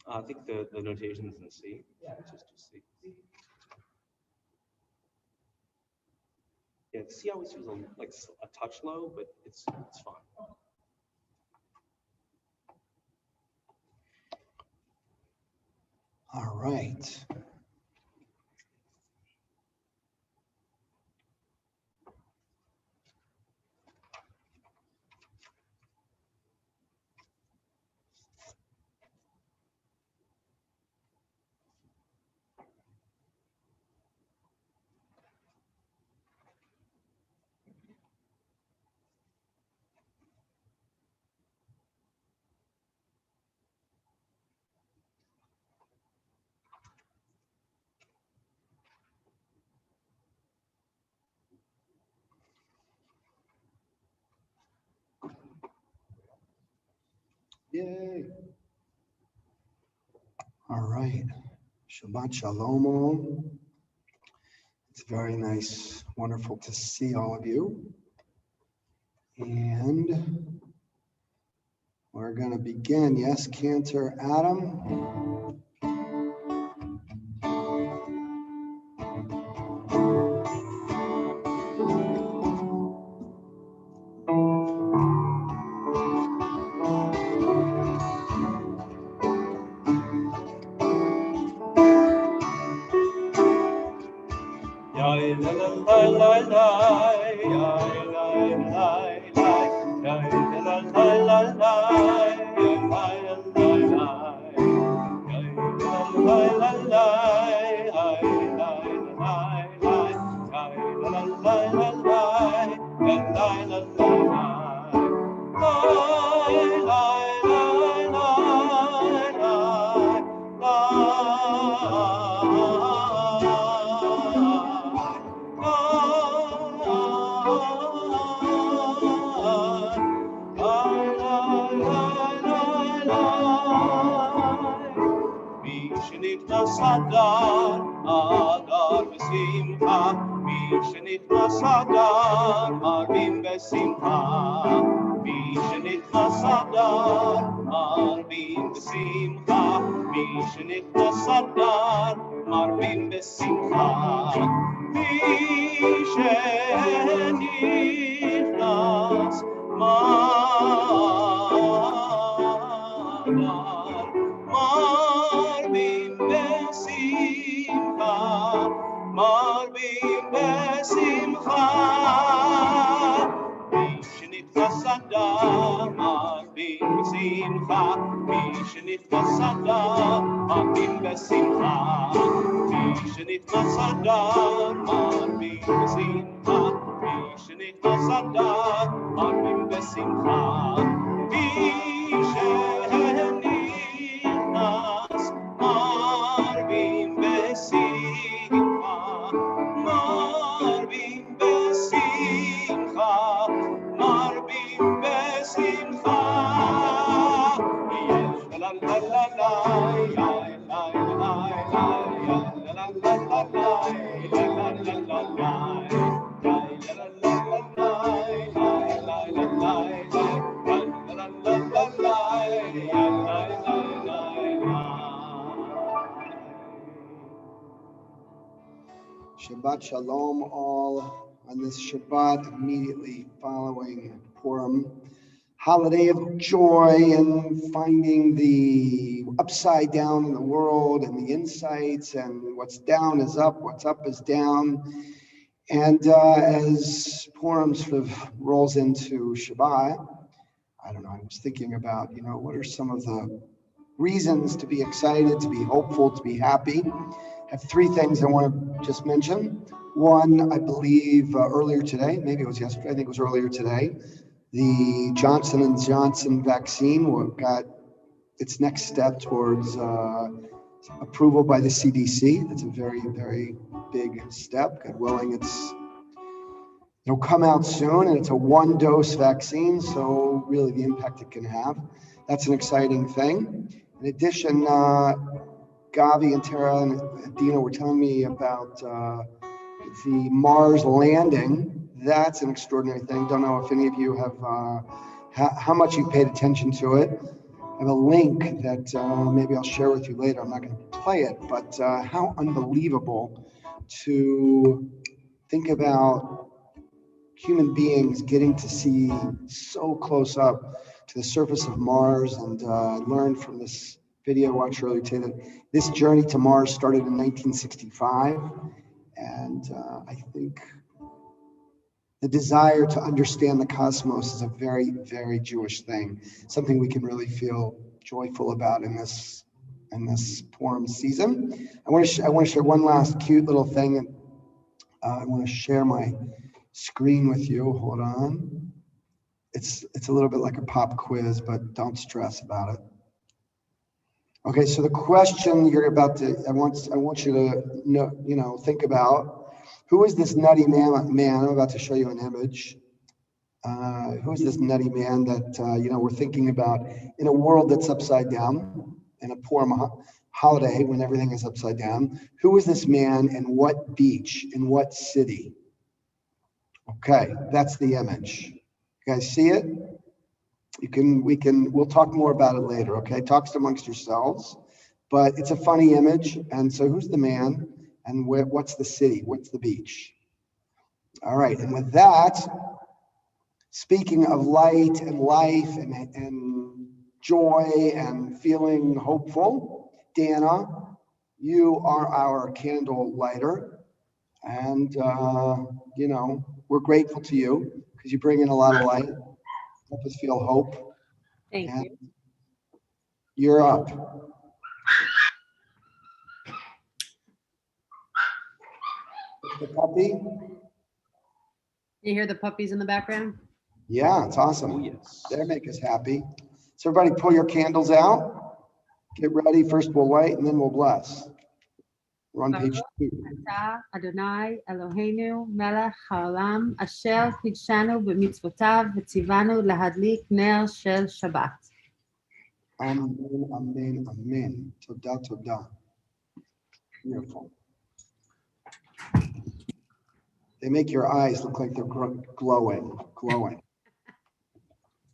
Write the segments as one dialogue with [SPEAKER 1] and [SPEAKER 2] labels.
[SPEAKER 1] I think the notation is in C. Yeah, just C. Yeah, C always feels like a touch low, but it's fine.
[SPEAKER 2] All right. Yay. All right. Shabbat Shalom all. It's very nice, wonderful to see all of you. And we're going to begin. Yes, Cantor Adam. Shabbat Shalom all on this Shabbat immediately following Purim, holiday of joy and finding the upside down in the world and the insights, and what's down is up, what's up is down. And as Purim sort of rolls into Shabbat, I don't know, I was thinking about, what are some of the reasons to be excited, to be hopeful, to be happy. I have three things I want to just mention. One, I believe earlier today, maybe it was yesterday, I think it was earlier today, the Johnson & Johnson vaccine got its next step towards approval by the CDC. That's a very, very big step. God willing, it'll come out soon, and it's a one-dose vaccine, so really the impact it can have. That's an exciting thing. In addition, Gavi and Tara and Dina were telling me about the Mars landing. That's an extraordinary thing. Don't know if any of you have, how much you paid attention to it. have a link that maybe I'll share with you later. I'm not going to play it, but how unbelievable to think about human beings getting to see so close up to the surface of Mars. And learned from this video I watched earlier today that this journey to Mars started in 1965. And I think the desire to understand the cosmos is a very, very Jewish thing, something we can really feel joyful about in this Purim season. I want to share one last cute little thing. I want to share my screen with you. Hold on. It's a little bit like a pop quiz, but don't stress about it. Okay, so the question you're about to, I want you to know, think about, who is this nutty man? I'm about to show you an image. Who is this nutty man that we're thinking about in a world that's upside down, in a Purim holiday when everything is upside down? Who is this man, and what beach, in what city? Okay, that's the image. You guys see it? We'll talk more about it later, okay? Talks amongst yourselves, but it's a funny image. And so who's the man, and what's the city? What's the beach? All right, and with that, speaking of light and life and joy and feeling hopeful, Dana, you are our candle lighter. And, we're grateful to you because you bring in a lot of light, help us feel hope.
[SPEAKER 3] Thank you.
[SPEAKER 2] You're up. The puppy?
[SPEAKER 3] You hear the puppies in the background?
[SPEAKER 2] Yeah, it's awesome.
[SPEAKER 1] Oh, yes.
[SPEAKER 2] They make us happy. So everybody pull your candles out. Get ready. First we'll light and then we'll bless. We're on page 2.
[SPEAKER 3] אתה, אדוני, אלוהינו, מלך העולם, אשר קידשנו במצוותיו וציוונו להדליק נר של שבת.
[SPEAKER 2] Amen, amen, amen. Toda, toda. Beautiful. They make your eyes look like they're glowing.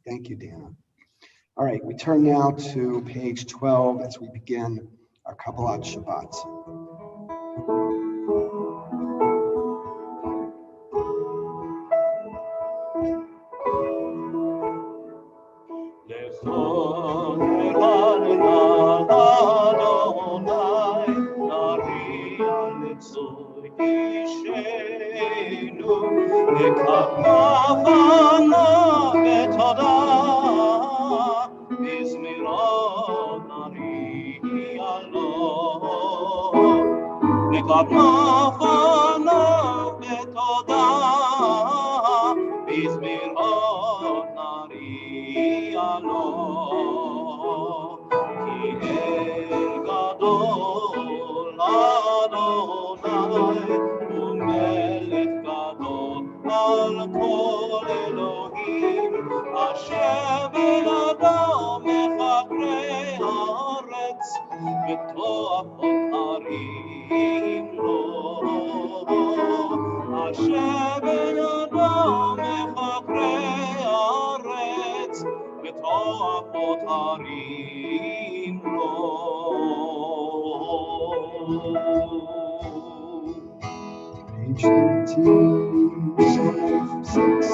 [SPEAKER 2] Thank you, Dana. All right, we turn now to page 12 as we begin our Kabbalat Shabbat. Page 13, 5, 6.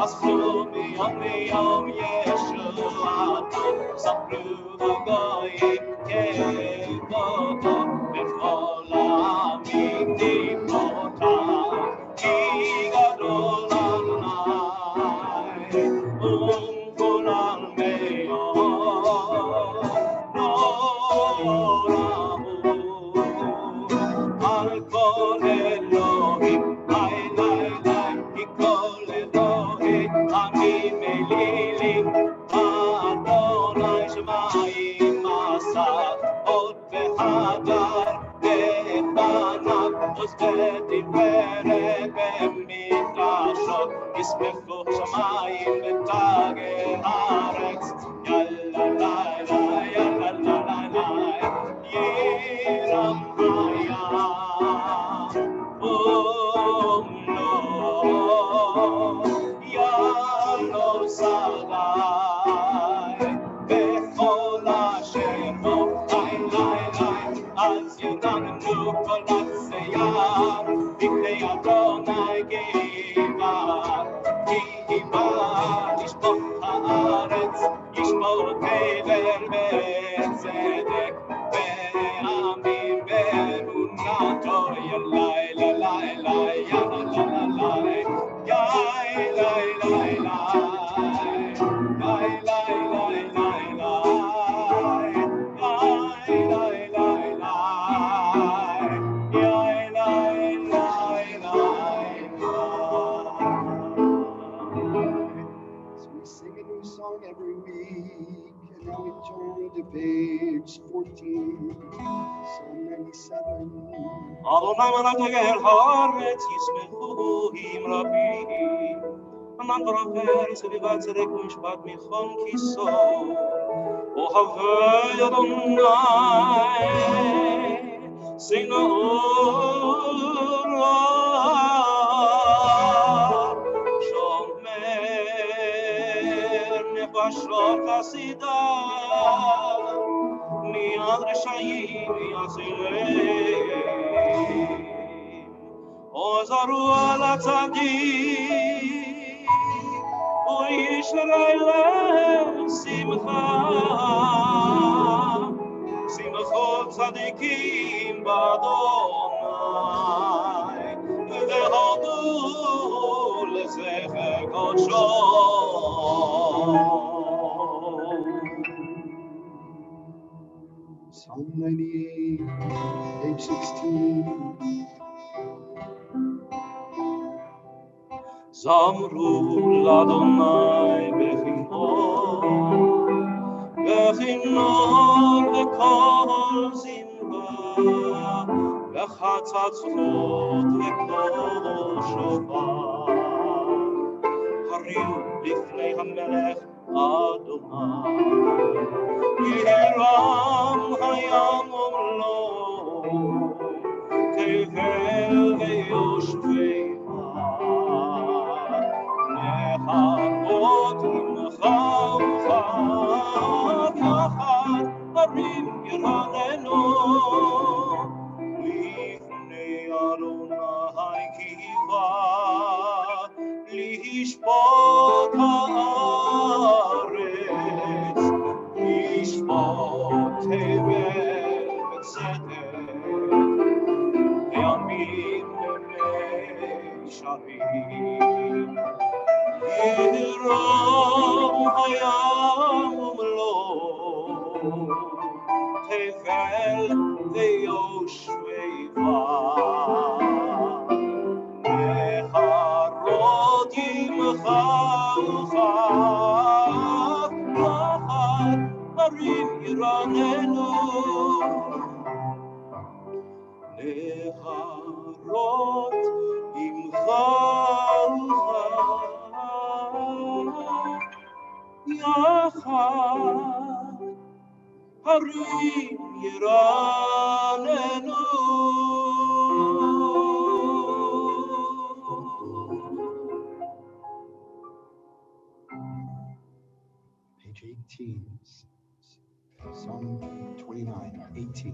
[SPEAKER 1] חסרו מיום ליום ישועתו, ספרו בגויים כבודו, בכל העמים דיברותיו, כי גדול אדוני, ומכל עלמיו, על כל אלוהים, לי, כי כל אלוהים, עמים אלילים, אדוני שמיים עשה, עוד והדר, בפניו, עוז ותפארת במקדשו, ישמחו שמיים ותגר הארץ, יאללה לילה, יאללה לילה, ירם הים, ומלוא, יאללה שדי, בכל אשר בו, אז ידענו כל הצייר, בפני אדוני גאיבה לשפוט הארץ, ישפוט עבר בצדק, ועמים באמונתו, ילילה לילה, ילילה לילה,
[SPEAKER 2] every week, and now we turn to page 14, Psalm 97.
[SPEAKER 1] אדוני מלאכי אל הארץ ישמחו עם רבים, ענן ורפל סביבת צדק ומשפט מכל כיסו, אוהבי אדוני שנאו נפשות חסידיו, מיד רשעים יצילם. עוזרו על הצדיק, וישרה להם שמחה. שמחו צדיקים באדוני, והודו לזכר קודשו.
[SPEAKER 2] Psalm 98, page 16.
[SPEAKER 1] זמרו לאדוני בכינור וכל זמרה, בחצוצרות וכל שופר. הריעו לפני המלך אדוני, ירם הים ומלואו, תבל ויושבי נחרות עמך וחד יחד הרים ירננו, לפני אדוני קיווה לשפוט הארץ, לשפוט תבל וצדק, וימים במישרים. ירום הים ומלואו, תבל ויושבי נחרות עמך וחד יחד הרים ירננו, נחרות עמך יחד הרים ירננו.
[SPEAKER 2] Page 18, Psalm 29, 18.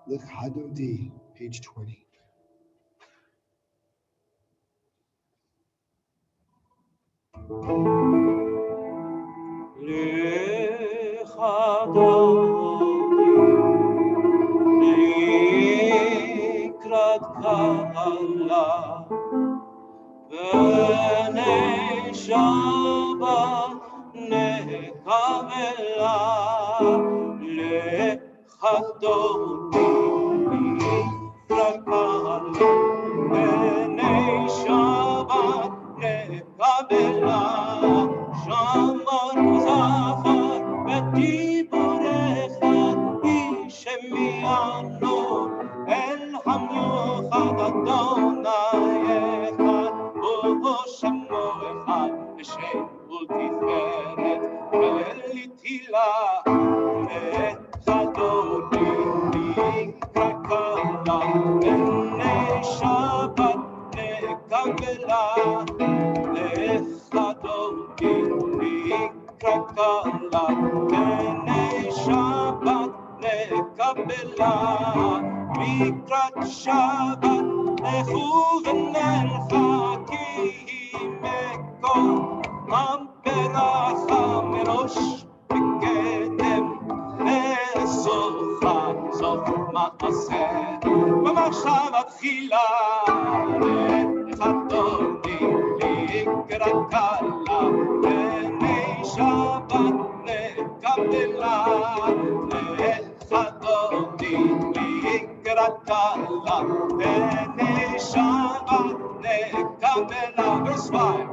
[SPEAKER 2] Look, Hadodi, page 20.
[SPEAKER 1] קבלה וספיים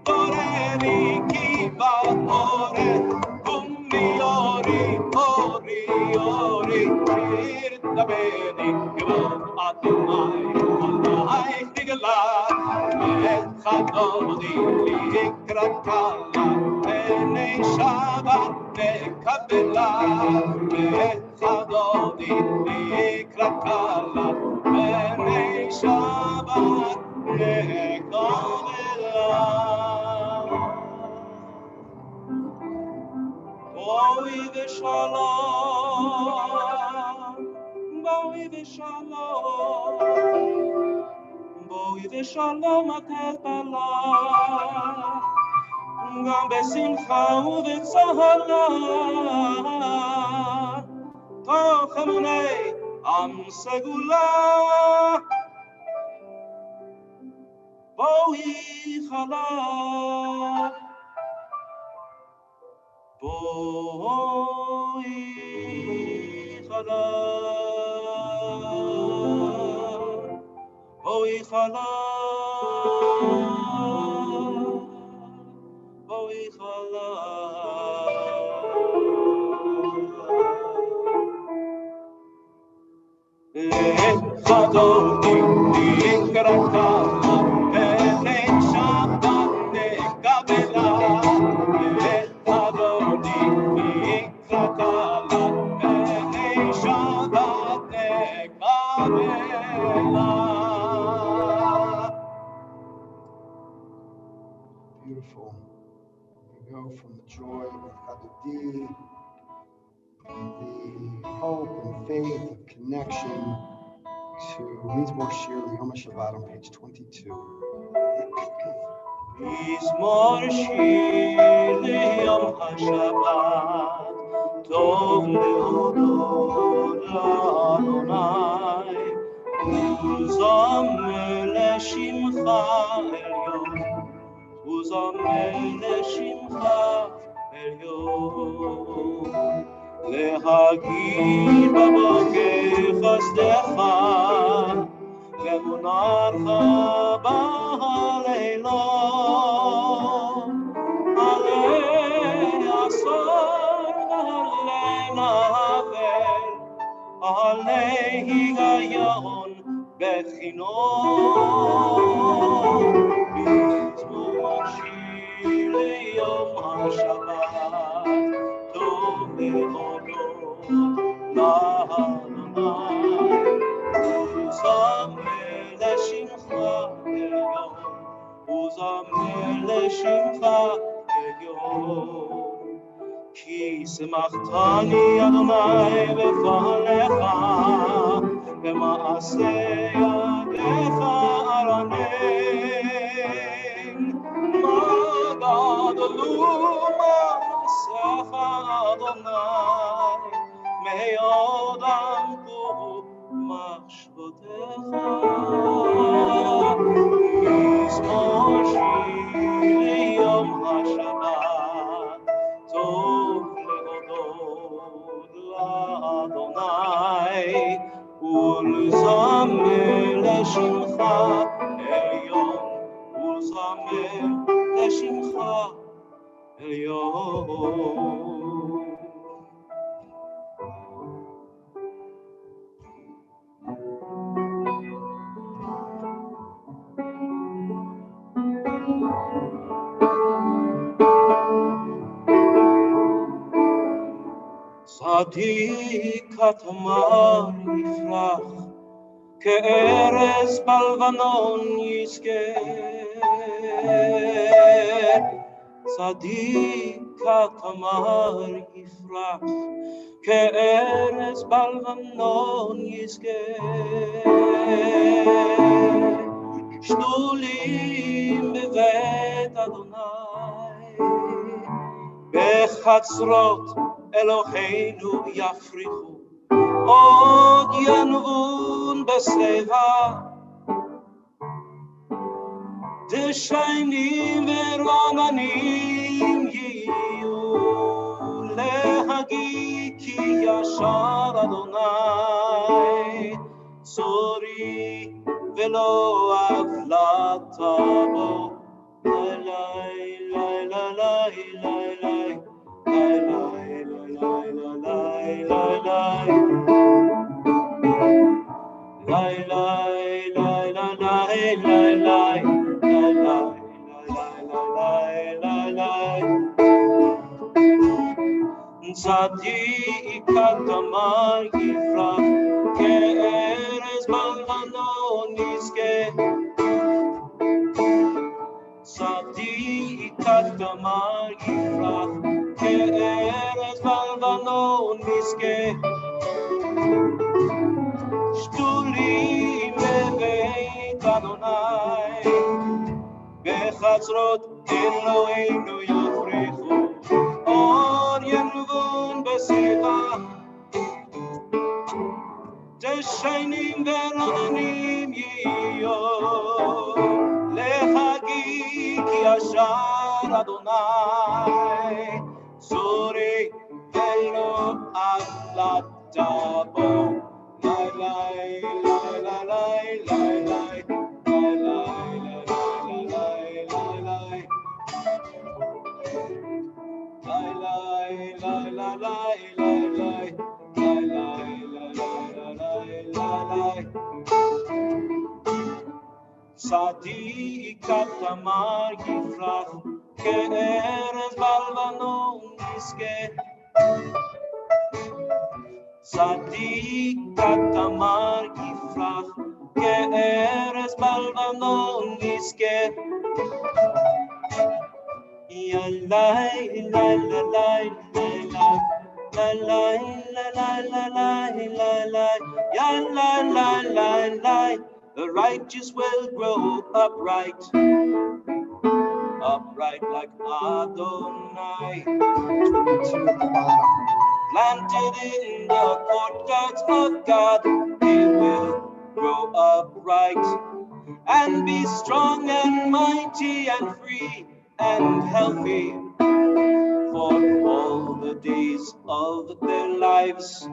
[SPEAKER 1] התעוררי כי באורץ קומי אורי תרדבני כבוד אדוני עלייך נגלה וחדודי לקראת קלה עיני שבת נקבלה וחדודי לקראת קלה עיני שבת נקבלה בואי ושלום התפלה גם בשמחה ובצהלה תוך אמוני עם סגולה בואי חלה בואי חלה חדותי לקראת קלה עיני שבת נקבלה חדותי לקראת קלה עיני שבת נקבלה.
[SPEAKER 2] Beautiful. We go from the joy of Adadi, the hope and faith of connection to means more surely Yom Shabbat on page 22.
[SPEAKER 1] מזמור שיר ליום השבת טוב להודות לאדוני וזמר לשמך עליון וזמר לשמך עליון להגיד בבוקר חסדך ואמונתך בלילות עלי עשור ועלי נבל עלי היגיון בכינון מזמור שיר ליום השבת טוב להודות לאדוני וזמר לשמך עליון וזמר לשמך עליון כי שמחתני אדוני בפניך במעשה ידיך ארנן מה גדלו מעשיך אדוני מאוד עמקו מחשבותיך מזמור שיר ליום השבת טוב להודות לאדוני ולזמר לשמך עליון ולזמר לשמך עליון. צדיק התמר יפרח כארז בלבנון יזכה צדיק התמר יפרח כארז בלבנון יזכה שתולים בבית אדוני בחצרות אלוהינו יפריחו עוד ינבון בשיבה דשיינים ורעננים יהיו להגיד כי ישר אדוני צורי ולא הבלטה בו. לי לי לי לי לי צדיקת אמר יפרח, כארז בלבנון נזכה. צדיקת אמר יפרח, כארז בלבנון נזכה. שתולים בבית אדוני, בחצרות אלוהינו יפרחו, אור ינבון בשיבה. דשנים ורעננים יהיו, לחגיג ישר אדוני, צורי ולא הבלטה בו. לי לי לי לי לי צדיקת אמר יפרח, כארז בלבנון נזכה. צדיקת אמר יפרח, כארז בלבנון נזכה. ילאי לי לי the righteous will grow upright, upright like Adonai.
[SPEAKER 2] 22 at the bottom.
[SPEAKER 1] Planted in the courtyards of God, he will grow upright and be strong and mighty and free and healthy for all the days of their lives.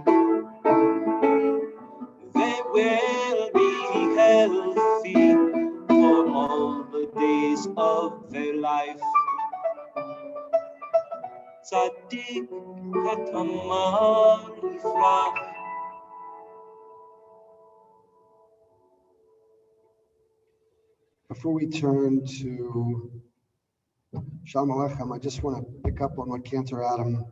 [SPEAKER 1] They will be healthy for all the days of their life. Tzadik katamar yifrach.
[SPEAKER 2] Before we turn to Shalom Aleichem, I just want to pick up on what Cantor Adam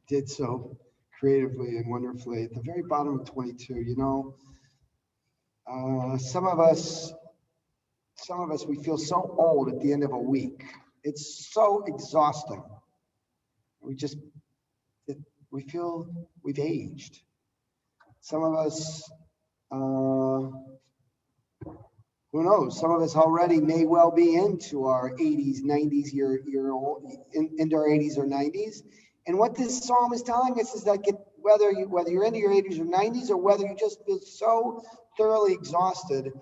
[SPEAKER 2] did so creatively and wonderfully at the very bottom of 22. You know, some of us, we feel so old at the end of a week. It's so exhausting. We feel we've aged. Some of us, who knows? Some of us already may well be into our 80s, 90s, year old, into our 80s or 90s. And what this psalm is telling us is that whether you're into your 80s or 90s, or whether you just feel so thoroughly exhausted,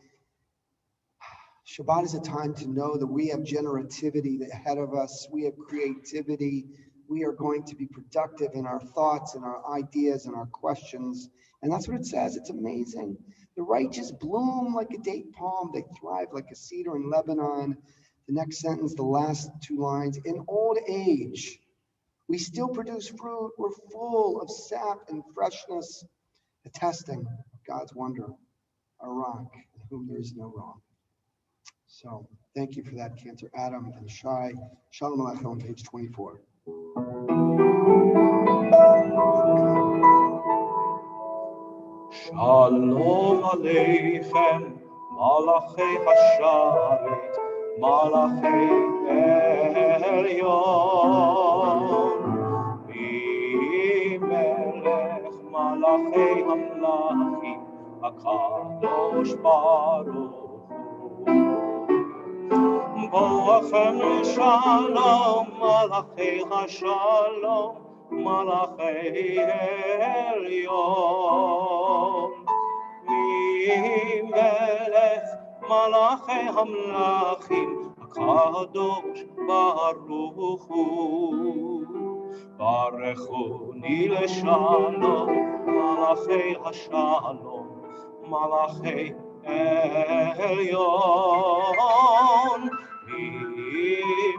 [SPEAKER 2] Shabbat is a time to know that we have generativity ahead of us. We have creativity. We are going to be productive in our thoughts and our ideas and our questions. And that's what it says. It's amazing. The righteous bloom like a date palm. They thrive like a cedar in Lebanon. The next sentence, the last two lines. In old age, we still produce fruit. We're full of sap and freshness, attesting God's wonder, our rock, in whom there is no wrong. So thank you for that, Cantor Adam and Shai. Shalom Aleichem on page 24.
[SPEAKER 1] Shalom Aleichem, Malachei Hasharet, Malachei Elyon, Melech Malachei Hamlachim, HaKadosh Baruch Hu. Boachem Shalom, Malachei Hashalom, Malachei Elyon, Melech Malachei Hamlachim, HaKadosh Baruch Hu. Barechuni LeShalom, Malachei Hashalom, Malachei עליון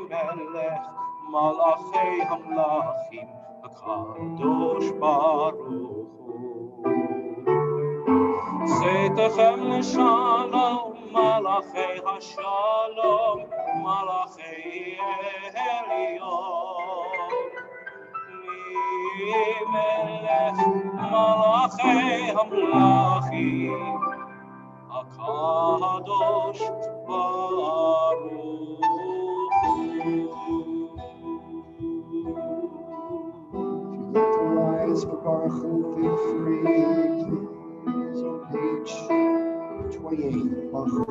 [SPEAKER 1] ממלך מלאכי המלאכים הקדוש ברוך הוא. צאתכם לשלום מלאכי השלום מלאכי עליון ממלך מלאכי המלאכים הקדוש ברוך
[SPEAKER 2] If you'd like to rise for Baruch Hu, feel free, please, on page 28, Baruch Hu.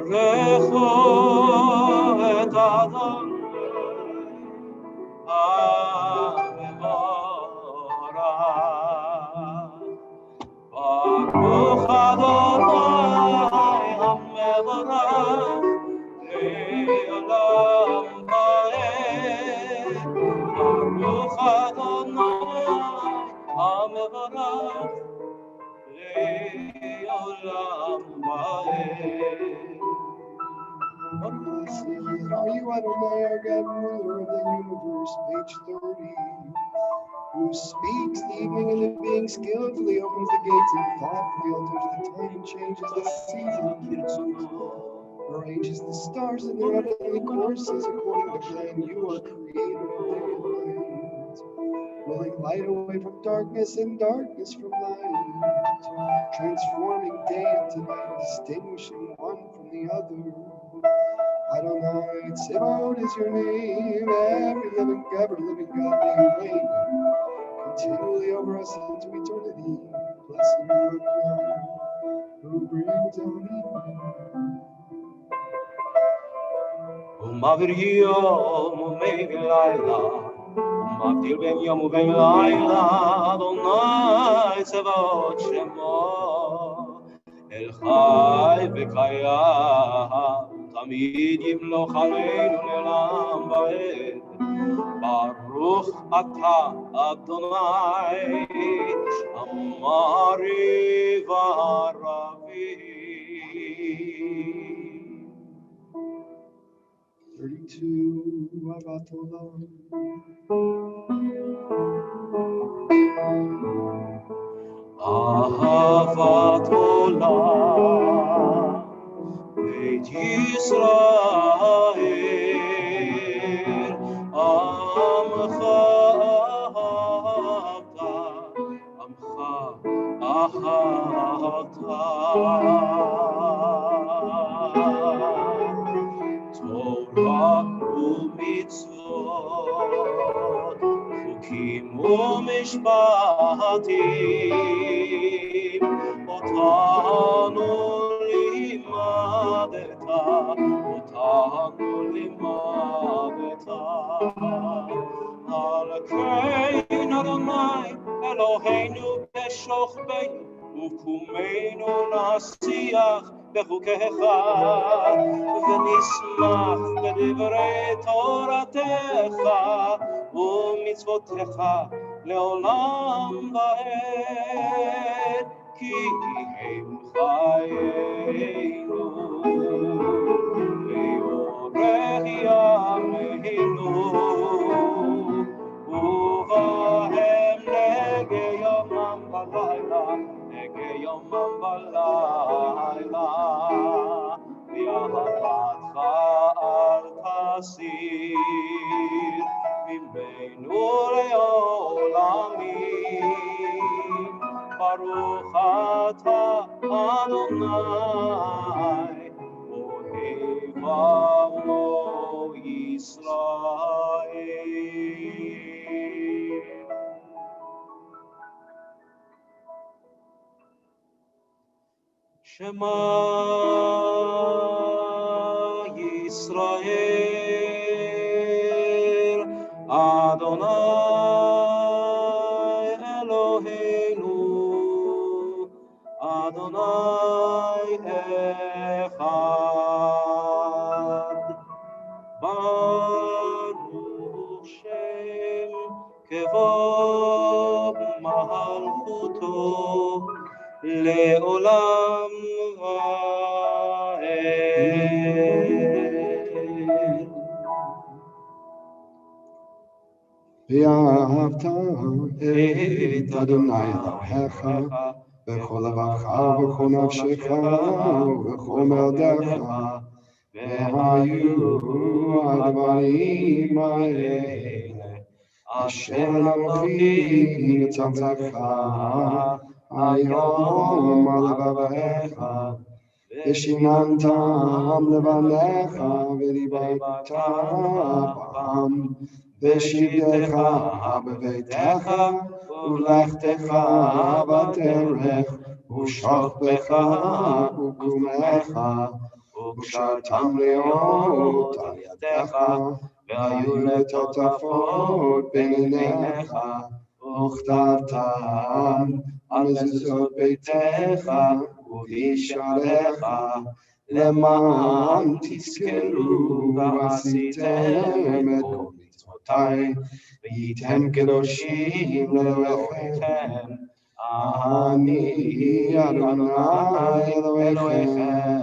[SPEAKER 1] ברכו את אדוני המבורך ברוך אדוני המבורך לעולם ועד ברוך אדוני המבורך לעולם ועד.
[SPEAKER 2] Are you Adonai, our God, ruler of the universe? Page 30. Who speaks the evening and the being skillfully opens the gates and thoughtfully alters the time and changes the seasons. Arranges the stars in their heavenly courses according to plan. You are creator of day and night, willing light away from darkness and darkness from light, transforming day into night, distinguishing one from the other. Adonai, Tsevaot is your name. Every living God may reign continually over us into eternity. Blessed are you, Adonai, who brings down evil.
[SPEAKER 1] ומעביר יום ובין לילה ומבדיל בין יום ובין לילה אדוני צבאות שמו אל חי וקיים תמיד ימלוך עלינו לעולם ועד ברוך אתה אדוני אמרי וערבי.
[SPEAKER 2] 32, Avat Olam.
[SPEAKER 1] אהבת עולם בית ישראל עמך אהבת עמך אהבת תורה ומצוות חוקים ומשפטים אותנו לימדת על כן אדוני אלוהינו בשוכבנו וקומנו נשיח בחוקיך ונשמח בדברי תורתך ומצוותיך לעולם ועד כי הם חיינו לאורך ימינו ובהם נגה יומם בלילה ואהבתך אל תסיר ממנו לעולמים ברוך אתה אדוני Shema Yisrael, Adonai Eloheinu, Adonai Echad. Baruch Shem Kevod Malchuto Leolam Vaed.
[SPEAKER 2] ואהבת את אדוני אלוהיך בכל לבבך ובכל נפשך ובכל מאודיך, והיו הדברים האלה אשר אנוכי מצווך היום על לבביך, ושיננתם לבניך ודיברת בם בשבתך בביתך ובלכתך בדרך ושוכבך וקומך וקשרתם להיות על ידך והיו לטוטפות בין עיניך וכתבתם על מזוזות ביתך ובשעריך למען תזכרו ועשיתם את כל מצוותיי והייתם קדושים לאלוהיכם, אני אדוני אלוהיכם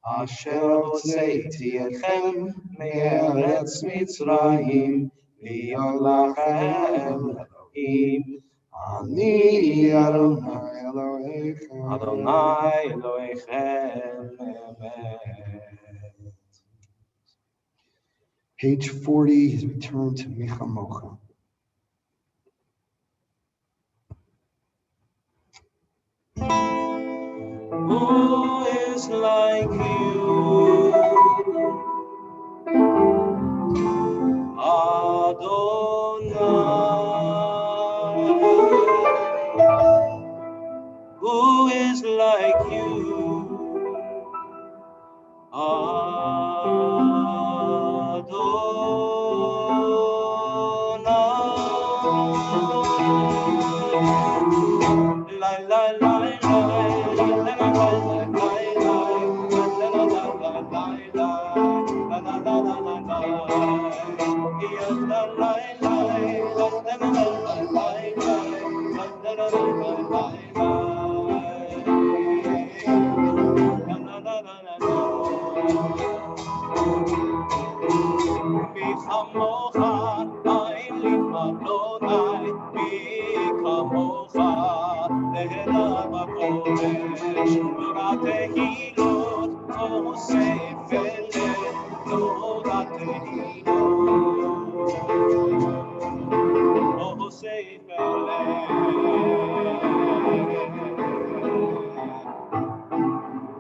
[SPEAKER 2] אשר הוצאתי אתכם מארץ מצרים להיות לכם אלוהים, אני אדוני אלוהיכם.
[SPEAKER 1] Adonai Elohechem, Amen.
[SPEAKER 2] Page 40, his return to Michamocha.
[SPEAKER 1] Who is like you, Adonai? Who is like you, Adonai? La la la la la la la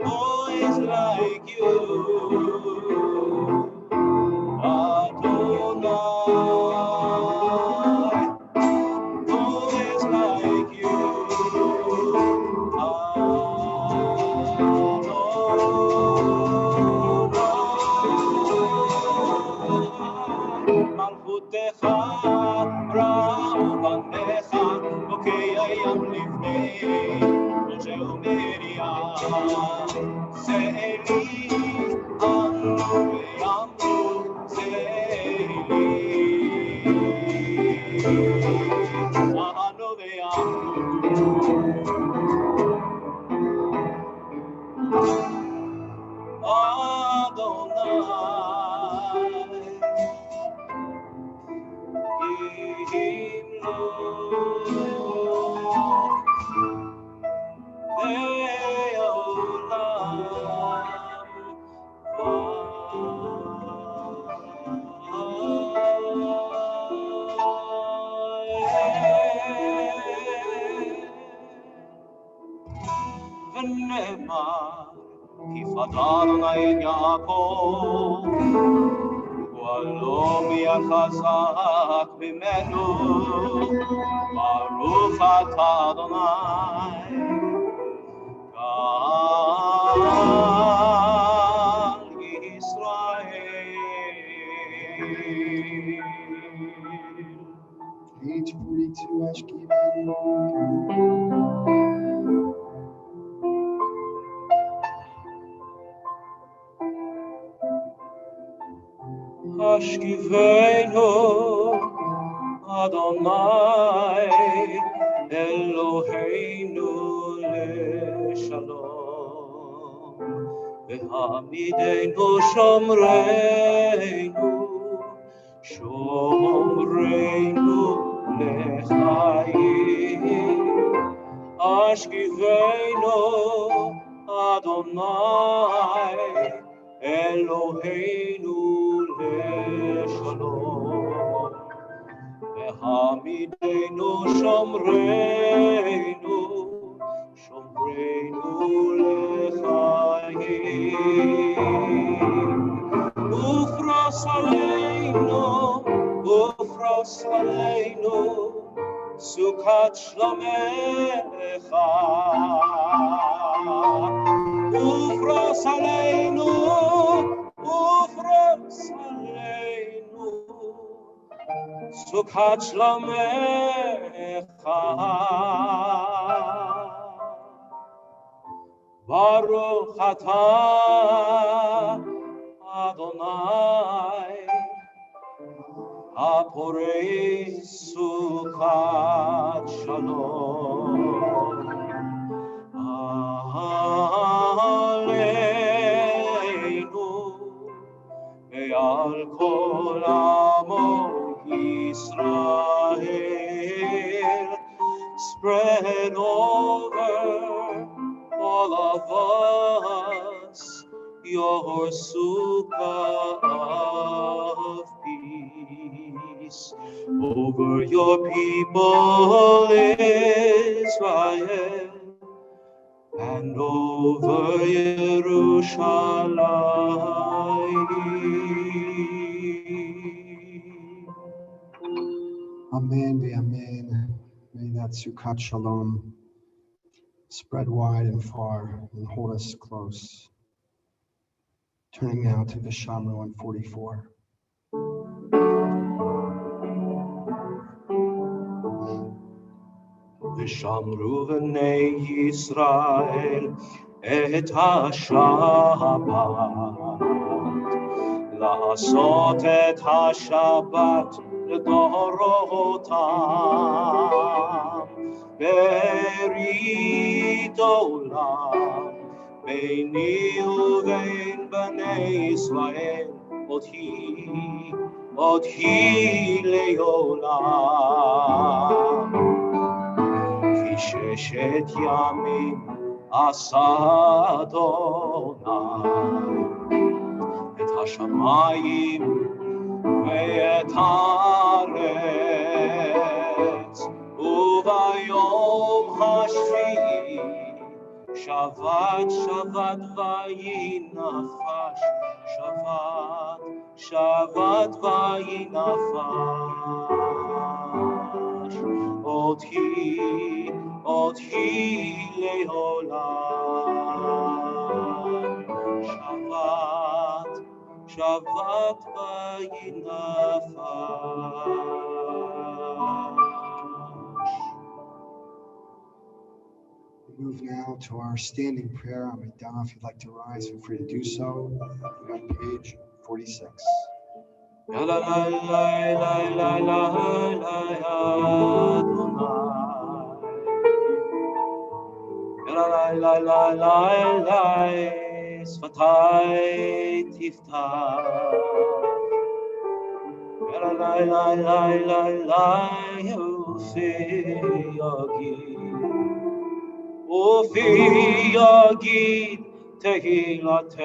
[SPEAKER 1] Who is like you, Adonai? Who is like you, Adonai? Malchutecha ראו בניך, בוקי הים לפני משה ומרים. זה אלי, אנו ויאמרו, זה אלי. אנו ויאמרו. אדוני. ונאמר כי פדה אדוני את יעקב ולא מי החזק ממנו, ברוך אתה אדוני
[SPEAKER 2] Page 42, Ashkenazi.
[SPEAKER 1] Hashkivenu Adonai Eloheinu leShalom V'hamidenu Shomreinu lechayim Ashkivenu Adonai Eloheinu leShalom V'hamidenu Shomreinu lechayim Ufros aleinu Sukat shlomecha Ufros aleinu Sukat shlomecha Baruch atah Adonai Haporei Sukat Shalom Aleinu Ve'al kol amo Yisrael Spread over all of us your sukkah of peace over your people Israel and over Yerushalayim.
[SPEAKER 2] Amen, amen. May that Sukkot Shalom spread wide and far and hold us close. Turning now to the Shamru 144.
[SPEAKER 1] V'shamru v'nei Yisrael et ha-Shabbat La'asot et ha-Shabbat לדורותם ברית עולם ביני ובין בני ישראל עוד היא לעולם כי ששת ימים עשה אדוני את השמיים ואת הארץ וביום השביעי שבת וינפש שבת וינפש עוד היא לעולם שבת וינפש.
[SPEAKER 2] We move now to our standing prayer on Amidah. If you'd like to rise, feel free to do so. We're on page 46.
[SPEAKER 1] La la la la la la la la Adonai. La la la la la la שפתי תפתח. La la la la la la ופי יגיד תהילתך.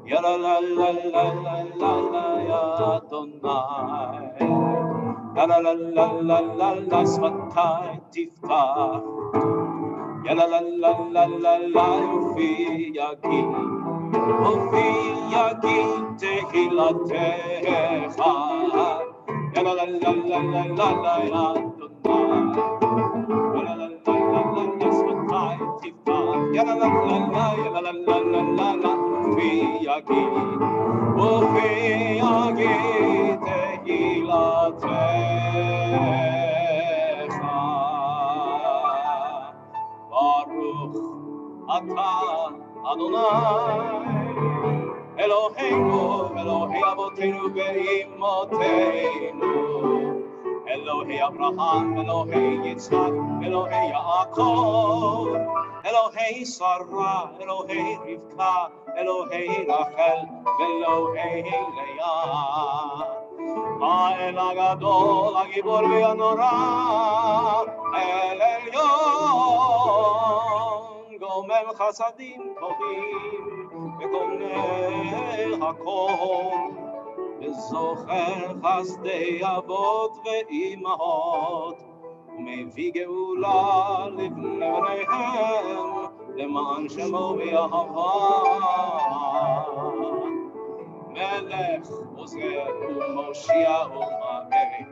[SPEAKER 1] יא לה לה לה לה לה לה לה יא אדוני. לה לה לה לה לה לה לה שפתי תפתח. יא לה לה לה לה לה לה ופי יגיד תהילתך. יא לה לה לה לה לה לה יא אדוני. La la la la שפתיים תפתח, יאללה לה לה לה, יאללה לה לה לה לה לה, ופי יגיד תהילתך. ברוך אתה אדוני אלוהינו, אלוהי אבותינו ואימותינו, אלוהי אברהם, אלוהי יצחק, אלוהי יעקב, אלוהי שרה, אלוהי רבקה, אלוהי רחל ואלוהי לאה. האל הגדול, הגיבור והנורא, אל עליון, גומל חסדים טובים וגומל הכל, וזוכר חסדי אבות ואימהות, ומביא גאולה לבניהם, למען שמו ויאהבה. מלך עוזר ומושיע ומגן,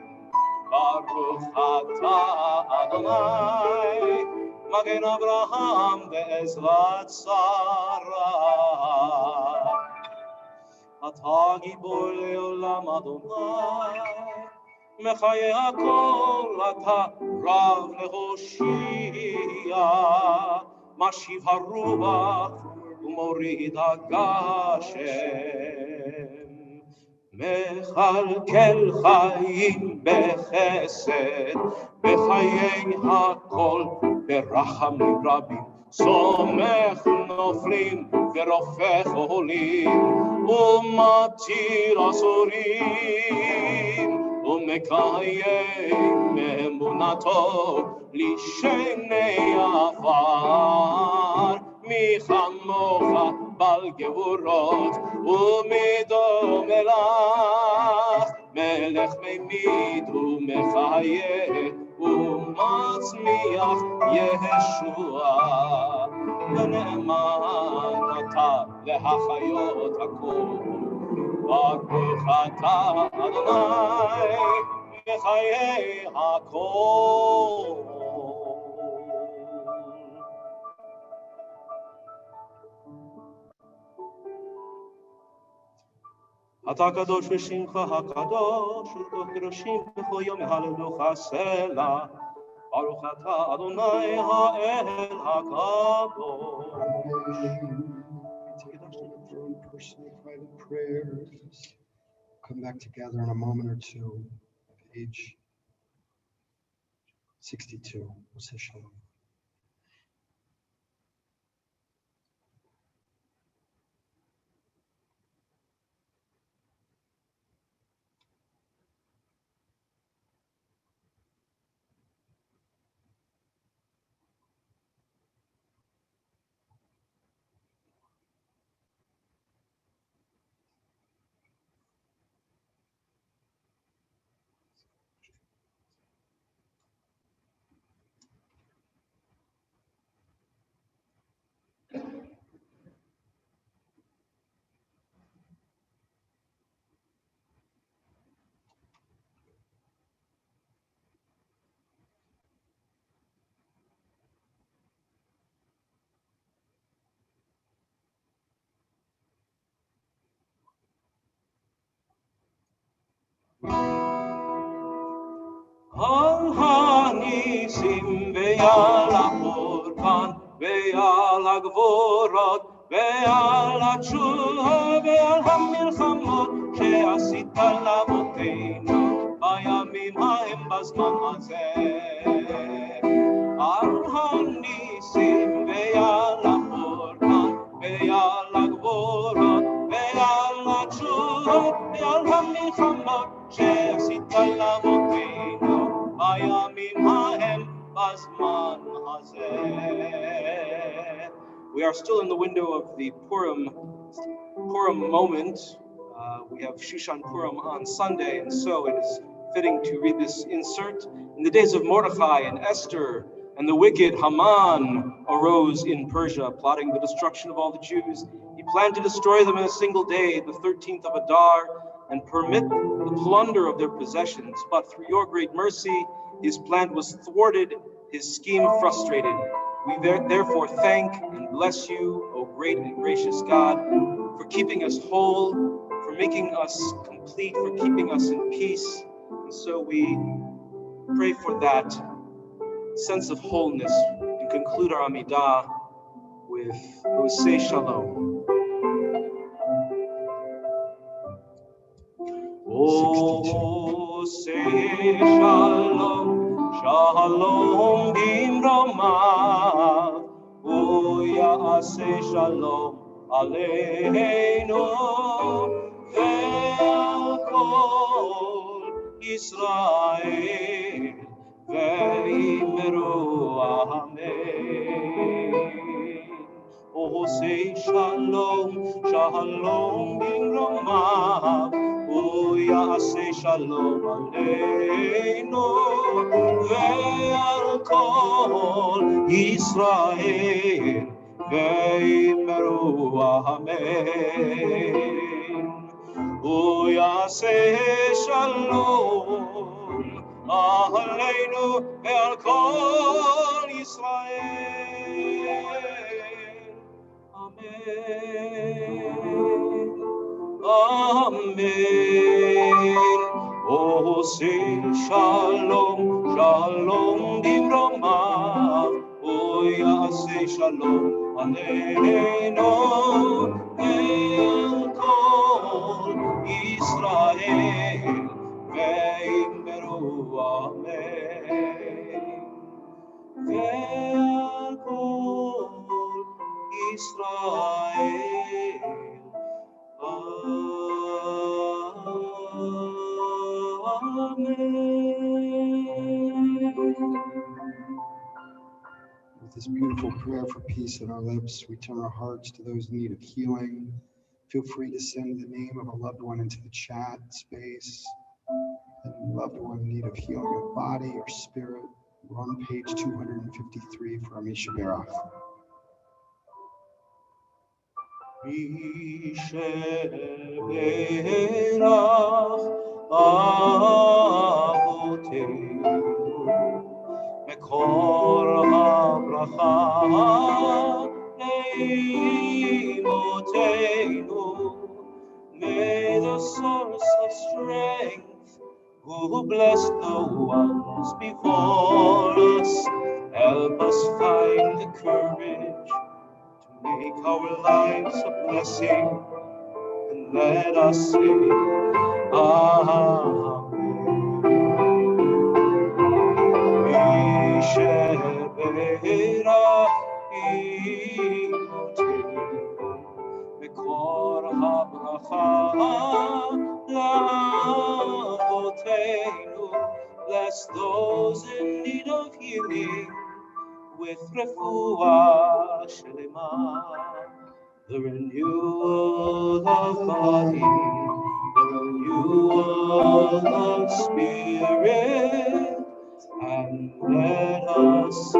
[SPEAKER 1] ברוך אתה אדוני, מגן אברהם בעזרת שרה. אתה גיבור לעולם אדוני, מחיי הכל אתה רב להושיע, משיב הרוח ומוריד הגשם, מכלכל חיים בחסד, בחיי הכל ברחמים רבים, סומך נופלים ורופא חולים, ומתיר אסורים, ומקיים אמונתו לשני עפר. מי כמוך בעל גבורות ומדומה לך, מלך ממיד ומחיה ומצמיח ישועה, ונאמן אתה להחיות הכל. ברוך אתה אדוני מחיי הכל. אתה קדוש ושמך הקדוש, ולכל קדושים בכל יום יהללוך סלה. ברוך אתה אדוני האל הקדוש.
[SPEAKER 2] Come back together in a moment or two. Page 62. We'll say shalom.
[SPEAKER 1] על הניסים ועל החורבן ועל הגבורות ועל התשובה ועל המלחמות שעשית לאבותינו בימים ההם בזמן הזה. על הניסים ועל החורבן ועל הגבורות ועל התשובה ועל המלחמות שעשית לאבותינו בימים ההם בזמן הזה. We are still in the window of the Purim moment. We have Shushan Purim on Sunday, and so it is fitting to read this insert. In the days of Mordechai and Esther, and the wicked Haman arose in Persia, plotting the destruction of all the Jews. He planned to destroy them in a single day, the 13th of Adar, and permit the plunder of their possessions. But through your great mercy, his plan was thwarted, his scheme frustrated. We therefore thank and bless you, O great and gracious God, for keeping us whole, for making us complete, for keeping us in peace. And so we pray for that sense of wholeness and conclude our Amidah with Oseh Shalom. Oseh Shalom, Shalom Bimromav, Ya'aseh Shalom Aleinu ve'al kol Yisrael ve'imru Amen. Oseh Shalom, Shalom Bimromav, Ya'aseh Shalom Aleinu ve'al kol Yisrael ve'imru Amen. Ya'aseh Shalom Aleinu ve'al kol Yisrael. Amen. Amen. Oseh Shalom, Shalom Bimromav, Ya'aseh Shalom Aleinu ve'al kol Yisrael ve'imru Amen. Ve'al kol Yisrael.
[SPEAKER 2] With this beautiful prayer for peace in our lips, we turn our hearts to those in need of healing. Feel free to send the name of a loved one into the chat space. A loved one in need of healing of body or spirit. We're on page 253 for Amisha Berach.
[SPEAKER 1] מקור הברכה לאמותינו. May the source of strength, who blessed the ones before us, help us find the courage to make our lives a blessing, and let us say, Amen. מקור הברכה לאבותינו. Bless those in need of healing with refuah shelema, the renewal of body, the renewal of spirit, and let us say,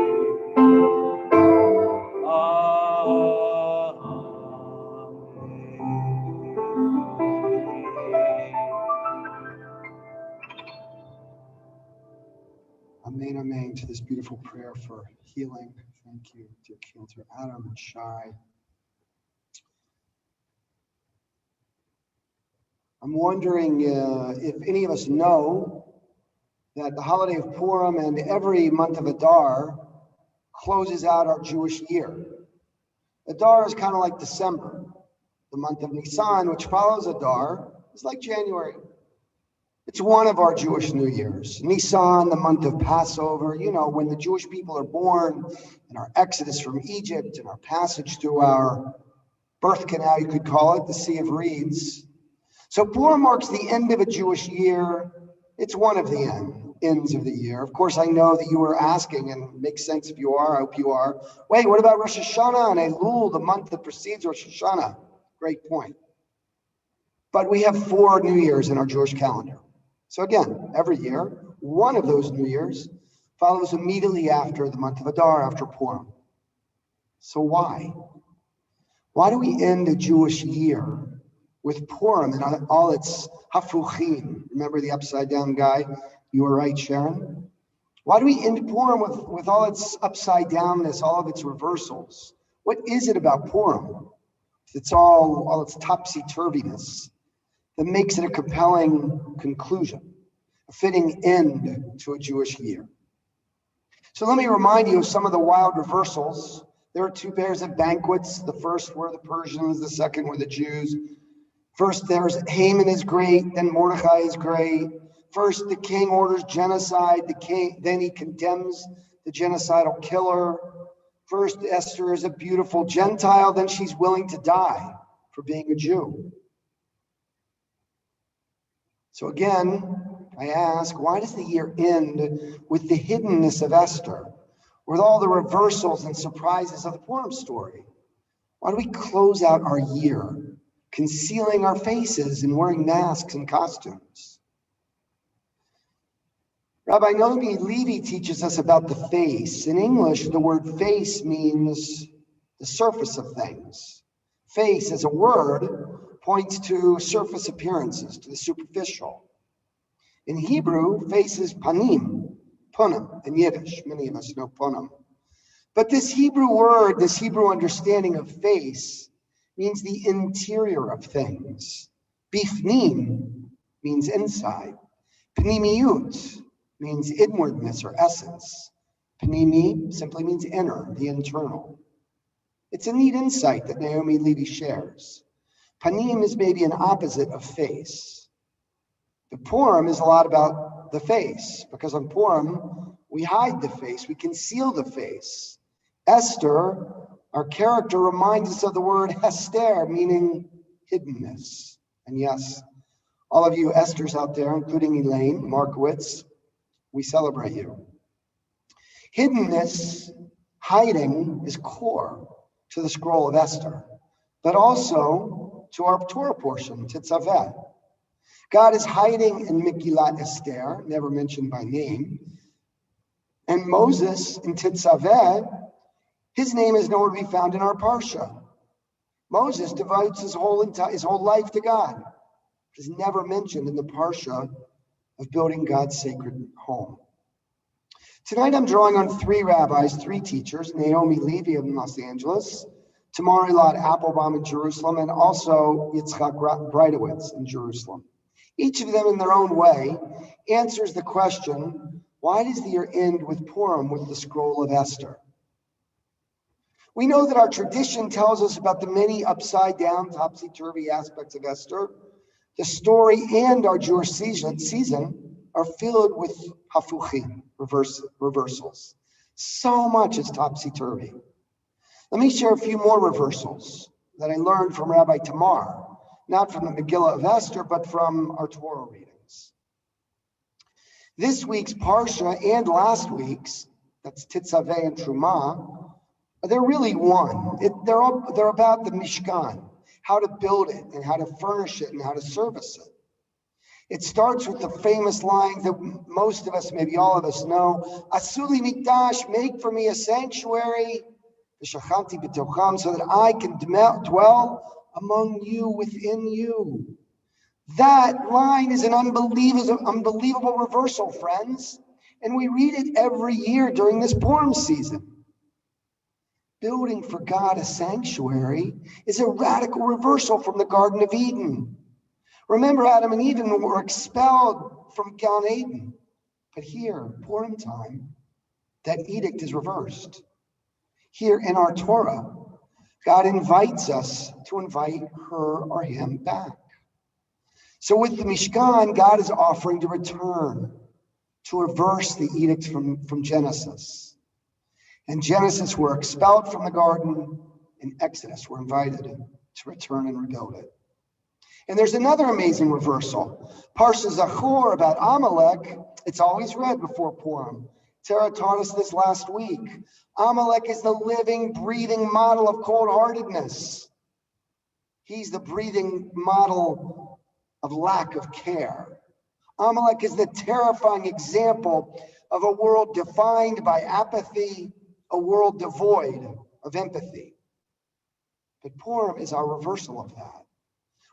[SPEAKER 2] Amen, amen to this beautiful prayer for healing. Thank you, dear Cantor Adam and Shai. I'm wondering if any of us know that the holiday of Purim and every month of Adar closes out our Jewish year. Adar is kind of like December. The month of Nisan, which follows Adar, is like January. It's one of our Jewish New Years. Nisan, the month of Passover, you know, when the Jewish people are born, and our exodus from Egypt, and our passage through our birth canal, you could call it, the Sea of Reeds. So Purim marks the end of a Jewish year. It's one of the ends of the year. Of course, I know that you were asking, and it makes sense if you are, I hope you are. Wait, what about Rosh Hashanah and Elul, the month that precedes Rosh Hashanah? Great point. But we have 4 New Years in our Jewish calendar. So again, every year, one of those New Years follows immediately after the month of Adar, after Purim. So why? Why do we end a Jewish year with Purim and all its hafruchim? Remember the upside down guy? You were right, Sharon. Why do we end Purim with all its upside downness, all of its reversals? What is it about Purim? It's all its topsy-turviness that makes it a compelling conclusion, a fitting end to a Jewish year. So let me remind you of some of the wild reversals. There are two pairs of banquets. The first were the Persians, the second were the Jews. First, there's Haman is great, then Mordecai is great. First, the king orders genocide, then he condemns the genocidal killer. First, Esther is a beautiful Gentile, then she's willing to die for being a Jew. So again, I ask, why does the year end with the hiddenness of Esther, with all the reversals and surprises of the Purim story? Why do we close out our year concealing our faces and wearing masks and costumes? Rabbi Nomi Levy teaches us about the face. In English, the word face means the surface of things. Face as a word points to surface appearances, to the superficial. In Hebrew, face is panim, punim. In Yiddish, many of us know punim. But this Hebrew word, this Hebrew understanding of face, means the interior of things. Bifnim means inside. Pnimiyut means inwardness or essence. Pnimi simply means inner, the internal. It's a neat insight that Naomi Levy shares. Panim is maybe an opposite of face. The Purim is a lot about the face, because on Purim, we hide the face, we conceal the face. Esther, our character, reminds us of the word hester, meaning hiddenness. And yes, all of you Esthers out there, including Elaine Markowitz, we celebrate you. Hiddenness, hiding, is core to the scroll of Esther, but also to our Torah portion, Tetzaveh. God is hiding in Megillat Esther, never mentioned by name. And Moses in Tetzaveh, his name is nowhere to be found in our Parsha. Moses devotes his whole life to God. He's never mentioned in the Parsha of building God's sacred home. Tonight I'm drawing on three rabbis, three teachers, Naomi Levy in Los Angeles, Tamar Elad Applebaum in Jerusalem, and also Yitzchak Breitowitz in Jerusalem. Each of them in their own way answers the question, why does the year end with Purim, with the scroll of Esther? We know that our tradition tells us about the many upside down, topsy-turvy aspects of Esther. The story and our Jewish season are filled with hafuchim, reversals. So much is topsy-turvy. Let me share a few more reversals that I learned from Rabbi Tamar, not from the Megillah of Esther, but from our Torah readings. This week's Parsha and last week's, that's Tetzaveh and Trumah, they're really one. They're about the Mishkan, how to build it and how to furnish it and how to service it. It starts with the famous line that most of us, maybe all of us know, Asuli Mikdash, make for me a sanctuary, so that I can dwell among you, within you. That line is an unbelievable reversal, friends. And we read it every year during this Purim season. Building for God a sanctuary is a radical reversal from the Garden of Eden. Remember, Adam and Eve were expelled from Gan Eden. But here, Purim time, that edict is reversed. Here in our Torah, God invites us to invite her or him back. So with the Mishkan, God is offering to return, to reverse the edict from Genesis. In Genesis, we're expelled from the garden. In Exodus, we're invited to return and rebuild it. And there's another amazing reversal. Parsha Zachor about Amalek, it's always read before Purim. Tara taught us this last week. Amalek is the living, breathing model of cold-heartedness. He's the breathing model of lack of care. Amalek is the terrifying example of a world defined by apathy, a world devoid of empathy. But Purim is our reversal of that.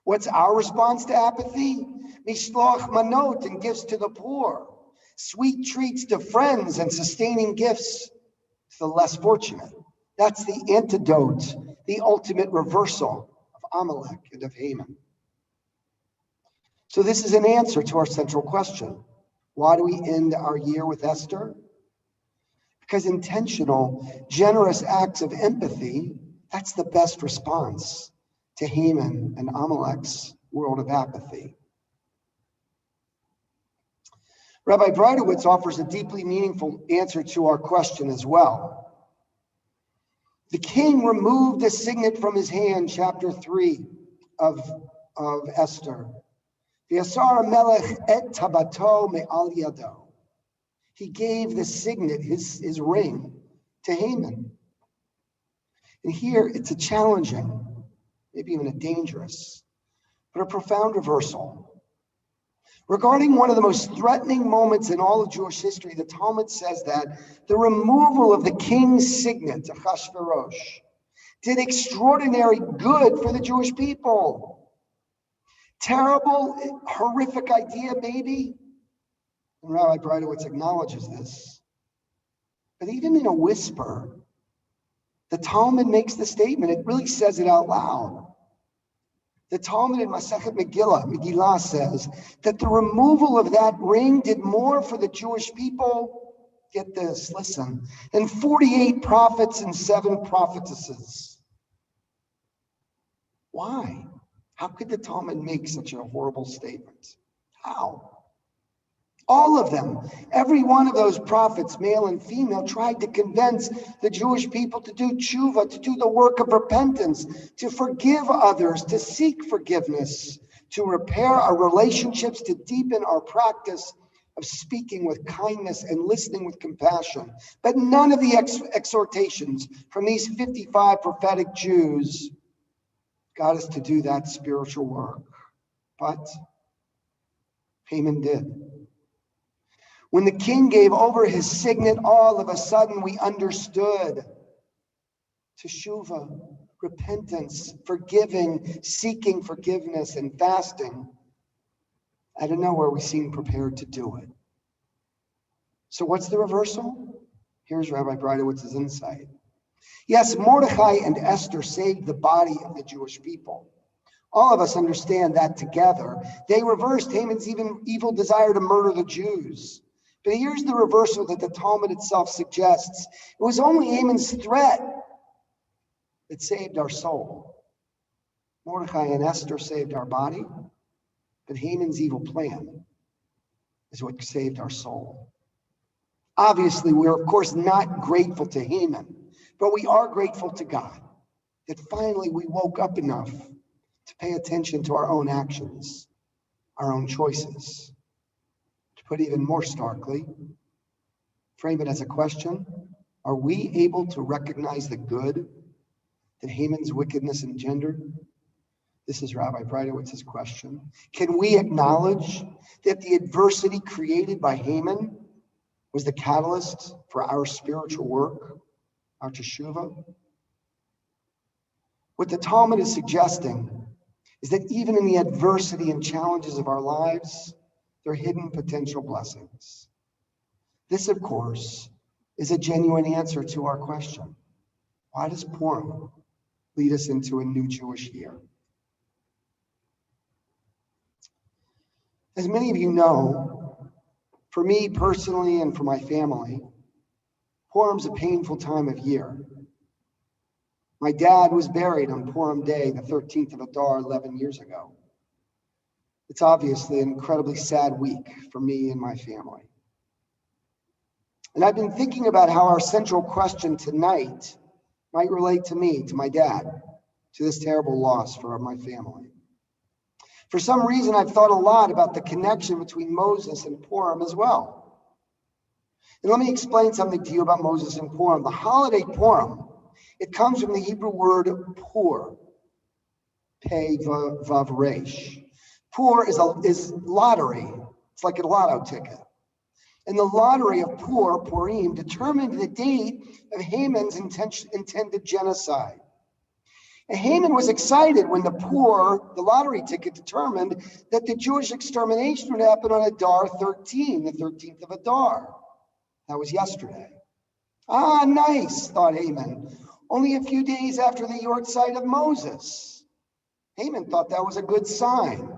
[SPEAKER 2] What's our response to apathy? Mishloach manot, and gifts to the poor. sweet treats to friends and sustaining gifts to the less fortunate. That's the antidote, the ultimate reversal of Amalek and of Haman. So this is an answer to our central question. Why do we end our year with Esther? Because intentional, generous acts of empathy, that's the best response to Haman and Amalek's world of apathy. Rabbi Breitowitz offers a deeply meaningful answer to our question as well. The king removed the signet from his hand, chapter 3 of Esther. V'yasar melech et tabato me'al yado. He gave the signet, his ring, to Haman. And here it's a challenging, maybe even a dangerous, but a profound reversal. Regarding one of the most threatening moments in all of Jewish history, the Talmud says that the removal of the king's signet, Achashverosh, did extraordinary good for the Jewish people. Terrible, horrific idea, maybe. And Rabbi Breitowitz acknowledges this. But even in a whisper, the Talmud makes the statement. It really says it out loud. The Talmud in Masechet Megillah says that the removal of that ring did more for the Jewish people, get this, listen, than 48 prophets and 7 prophetesses. Why? How could the Talmud make such a horrible statement? How? All of them, every one of those prophets, male and female, tried to convince the Jewish people to do tshuva, to do the work of repentance, to forgive others, to seek forgiveness, to repair our relationships, to deepen our practice of speaking with kindness and listening with compassion. But none of the exhortations from these 55 prophetic Jews got us to do that spiritual work. But Haman did. When the king gave over his signet, all of a sudden we understood teshuvah, repentance, forgiving, seeking forgiveness, and fasting. Out of nowhere, we seemed prepared to do it. So what's the reversal? Here's Rabbi Breidowitz's insight. Yes, Mordechai and Esther saved the body of the Jewish people. All of us understand that together. They reversed Haman's evil desire to murder the Jews. But here's the reversal that the Talmud itself suggests. It was only Haman's threat that saved our soul. Mordecai and Esther saved our body, but Haman's evil plan is what saved our soul. Obviously, we're of course not grateful to Haman, but we are grateful to God that finally we woke up enough to pay attention to our own actions, our own choices. To put even more starkly, frame it as a question: are we able to recognize the good that Haman's wickedness engendered? This is Rabbi Breidowitz's question. Can we acknowledge that the adversity created by Haman was the catalyst for our spiritual work, our teshuvah? What the Talmud is suggesting is that even in the adversity and challenges of our lives, there are hidden potential blessings. This, of course, is a genuine answer to our question. Why does Purim lead us into a new Jewish year? As many of you know, for me personally and for my family, Purim's a painful time of year. My dad was buried on Purim Day, the 13th of Adar, 11 years ago. It's obviously an incredibly sad week for me and my family. And I've been thinking about how our central question tonight might relate to me, to my dad, to this terrible loss for my family. For some reason, I've thought a lot about the connection between Moses and Purim as well. And let me explain something to you about Moses and Purim. The holiday Purim, it comes from the Hebrew word pur, pei vav resh. Pur is lottery. It's like a lotto ticket. And the lottery of Purim, determined the date of Haman's intended genocide. And Haman was excited when the lottery ticket determined that the Jewish extermination would happen on Adar 13, the 13th of Adar. That was yesterday. Ah, nice, thought Haman. Only a few days after the Yortzeit of Moses. Haman thought that was a good sign.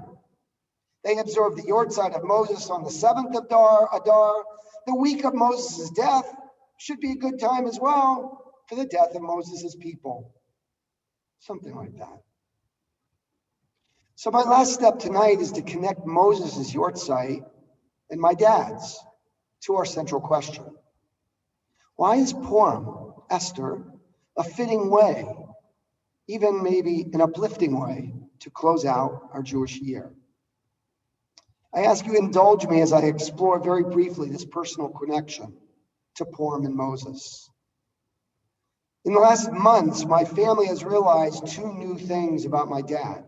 [SPEAKER 2] They observed the Yortzeit of Moses on the 7th of Adar. The week of Moses' death should be a good time as well for the death of Moses' people. Something like that. So my last step tonight is to connect Moses' Yortzeit and my dad's to our central question. Why is Purim, Esther, a fitting way, even maybe an uplifting way, to close out our Jewish year? I ask you to indulge me as I explore very briefly this personal connection to Purim and Moses. In the last months, my family has realized two new things about my dad.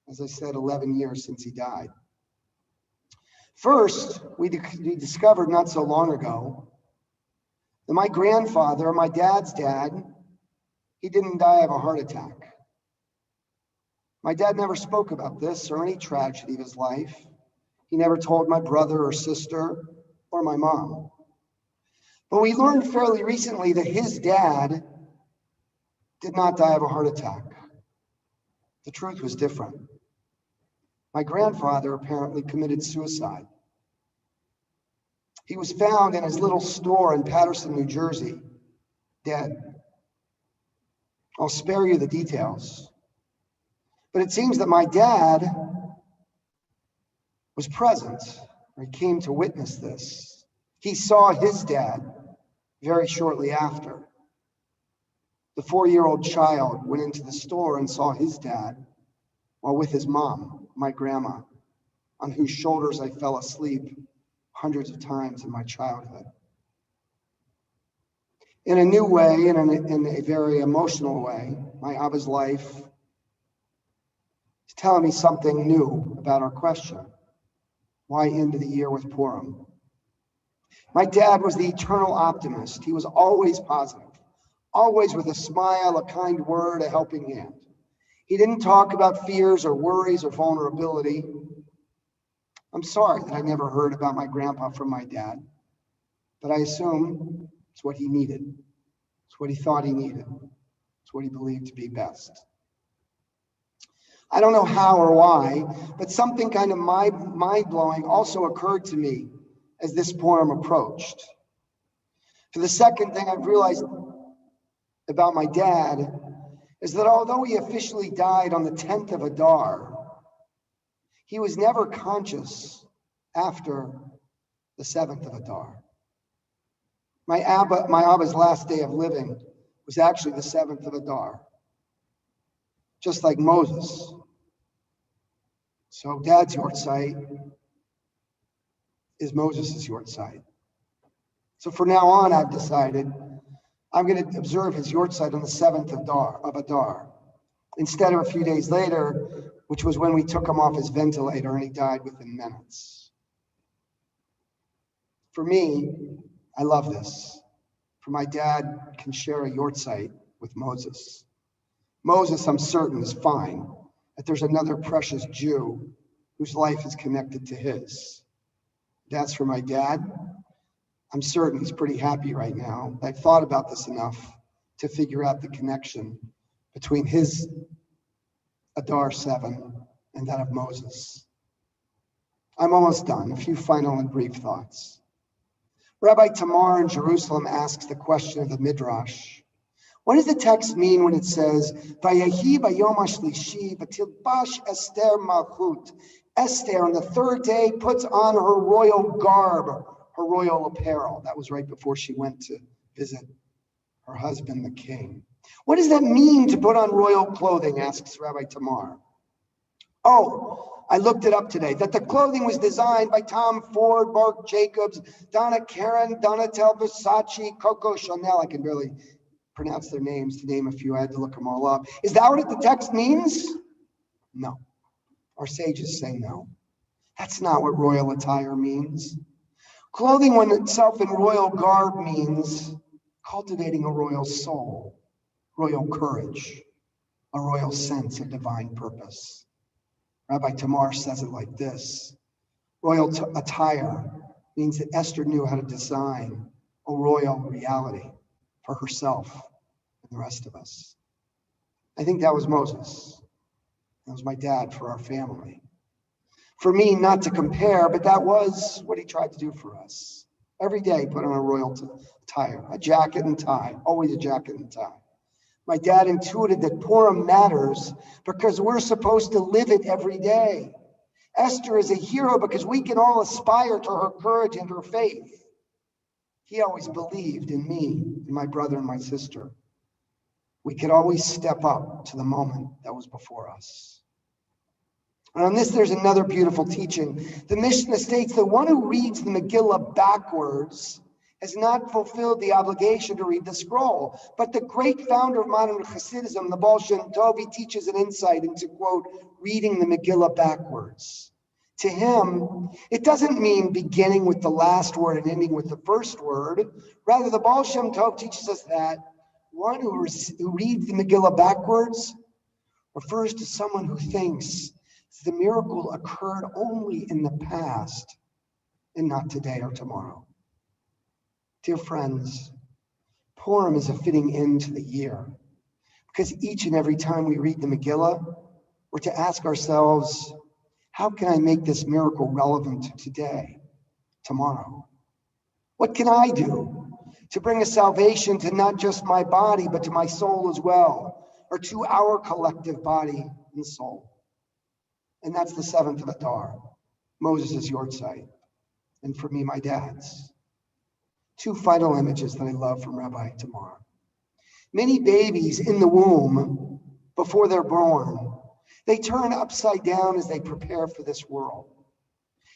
[SPEAKER 2] As I said, 11 years since he died. First, we discovered not so long ago that my grandfather, my dad's dad, he didn't die of a heart attack. My dad never spoke about this or any tragedy of his life. He never told my brother or sister or my mom. But we learned fairly recently that his dad did not die of a heart attack. The truth was different. My grandfather apparently committed suicide. He was found in his little store in Paterson, New Jersey, dead. I'll spare you the details. But it seems that my dad was present, or he came to witness this. He saw his dad very shortly after. The 4-year-old child went into the store and saw his dad while with his mom, my grandma, on whose shoulders I fell asleep hundreds of times in my childhood. In a new way, and in a very emotional way, my Abba's life is telling me something new about our question. Why end the year with Purim? My dad was the eternal optimist. He was always positive, always with a smile, a kind word, a helping hand. He didn't talk about fears or worries or vulnerability. I'm sorry that I never heard about my grandpa from my dad, but I assume it's what he needed. It's what he thought he needed. It's what he believed to be best. I don't know how or why, but something kind of mind-blowing also occurred to me as this Purim approached. For the second thing I've realized about my dad is that although he officially died on the 10th of Adar, he was never conscious after the 7th of Adar. My Abba's last day of living was actually the 7th of Adar, just like Moses. So Dad's Yortzeit is Moses' Yortzeit. So from now on, I've decided I'm going to observe his Yortzeit on the 7th of Adar, instead of a few days later, which was when we took him off his ventilator and he died within minutes. For me, I love this. For my dad can share a Yortzeit with Moses. Moses, I'm certain, is fine that there's another precious Jew whose life is connected to his. That's for my dad. I'm certain he's pretty happy right now. I've thought about this enough to figure out the connection between his Adar 7 and that of Moses. I'm almost done. A few final and brief thoughts. Rabbi Tamar in Jerusalem asks the question of the Midrash. What does the text mean when it says, Vayehi bayom hashlishi v'tilbash Esther malchut? Esther on the third day puts on her royal garb, her royal apparel. That was right before she went to visit her husband, the king. What does that mean to put on royal clothing, asks Rabbi Tamar. Oh, I looked it up today, that the clothing was designed by Tom Ford, Marc Jacobs, Donna Karan, Donatelle Versace, Coco Chanel. I can barely pronounce their names, to name a few. I had to look them all up. Is that what the text means? No. Our sages say no. That's not what royal attire means. Clothing when itself in royal garb means cultivating a royal soul, royal courage. a royal sense of divine purpose. Rabbi Tamar says it like this: royal attire means that Esther knew how to design a royal reality for herself and the rest of us. I think that was Moses. That was my dad for our family. For me, not to compare, but that was what he tried to do for us. Every day, put on a royal attire, a jacket and tie, always a jacket and tie. My dad intuited that Purim matters because we're supposed to live it every day. Esther is a hero because we can all aspire to her courage and her faith. He always believed in me, in my brother and my sister. We could always step up to the moment that was before us. And on this, there's another beautiful teaching. The Mishnah states that one who reads the Megillah backwards has not fulfilled the obligation to read the scroll. But the great founder of modern Hasidism, the Baal Shem Tov, he teaches an insight into, quote, reading the Megillah backwards. To him, it doesn't mean beginning with the last word and ending with the first word. Rather, the Baal Shem Tov teaches us that one who reads the Megillah backwards refers to someone who thinks the miracle occurred only in the past and not today or tomorrow. Dear friends, Purim is a fitting end to the year because each and every time we read the Megillah, we're to ask ourselves, how can I make this miracle relevant to today, tomorrow? What can I do to bring a salvation to not just my body, but to my soul as well, or to our collective body and soul? And that's the 7th of Adar, Moses' Yortzeit, and for me, my dad's. 2 final images that I love from Rabbi Tamar. Many babies in the womb, before they're born, they turn upside down as they prepare for this world.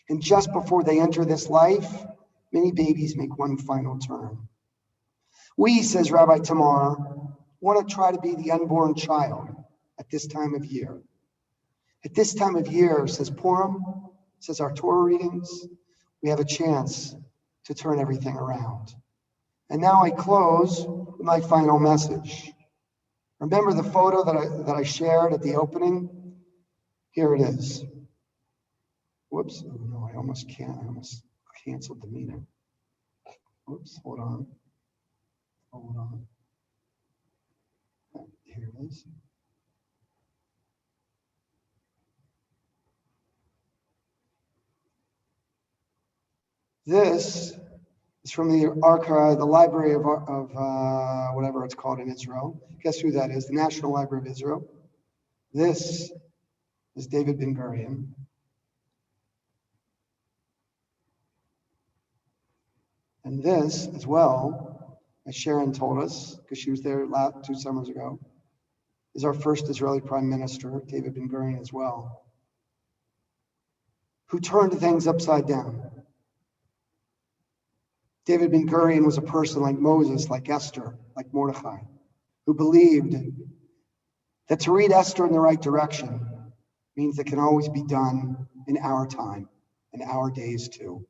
[SPEAKER 2] And just before they enter this life, many babies make one final turn. We, says Rabbi Tamar, want to try to be the unborn child at this time of year. At this time of year, says Purim, says our Torah readings, we have a chance to turn everything around. And now I close with my final message. Remember the photo that I shared at the opening? Here it is. Whoops, oh no, I almost canceled the meeting. Whoops, hold on. Here it is. This is from the archive, the Library of whatever it's called in Israel. Guess who that is? The National Library of Israel. This is David Ben Gurion. And this as well, as Sharon told us, because she was there 2 summers ago, is our first Israeli Prime Minister, David Ben Gurion as well, who turned things upside down. David Ben Gurion was a person like Moses, like Esther, like Mordechai, who believed that to read Esther in the right direction means it can always be done in our time, in our days too.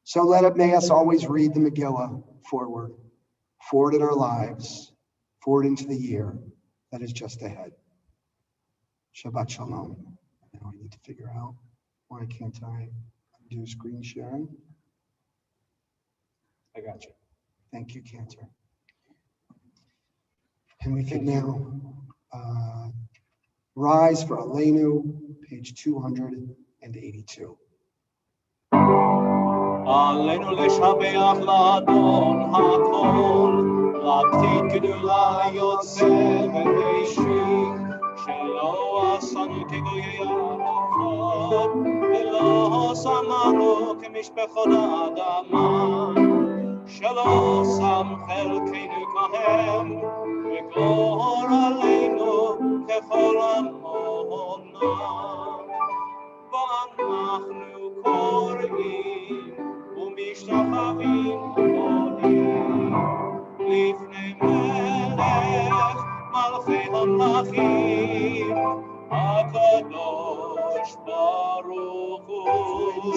[SPEAKER 2] So may us always read the Megillah forward in our lives, forward into the year that is just ahead. Shabbat Shalom. Now I need to figure out why can't I do screen sharing? I got you. Thank you, Cantor. And we can now rise for Aleinu, page 282.
[SPEAKER 1] עלינו לשבח לאדון הכל, להקטין גדולה יוצא בראשית, שלא עשנו כגויי ערפאת, ולא שמנו כמשפחות האדמה, שלא שם חלקנו כהם, וגורלנו ככל עמונה. ואנחנו קוראים ומשתחווים ומודים לפני מלך מלכי המלכים הקדוש ברוך הוא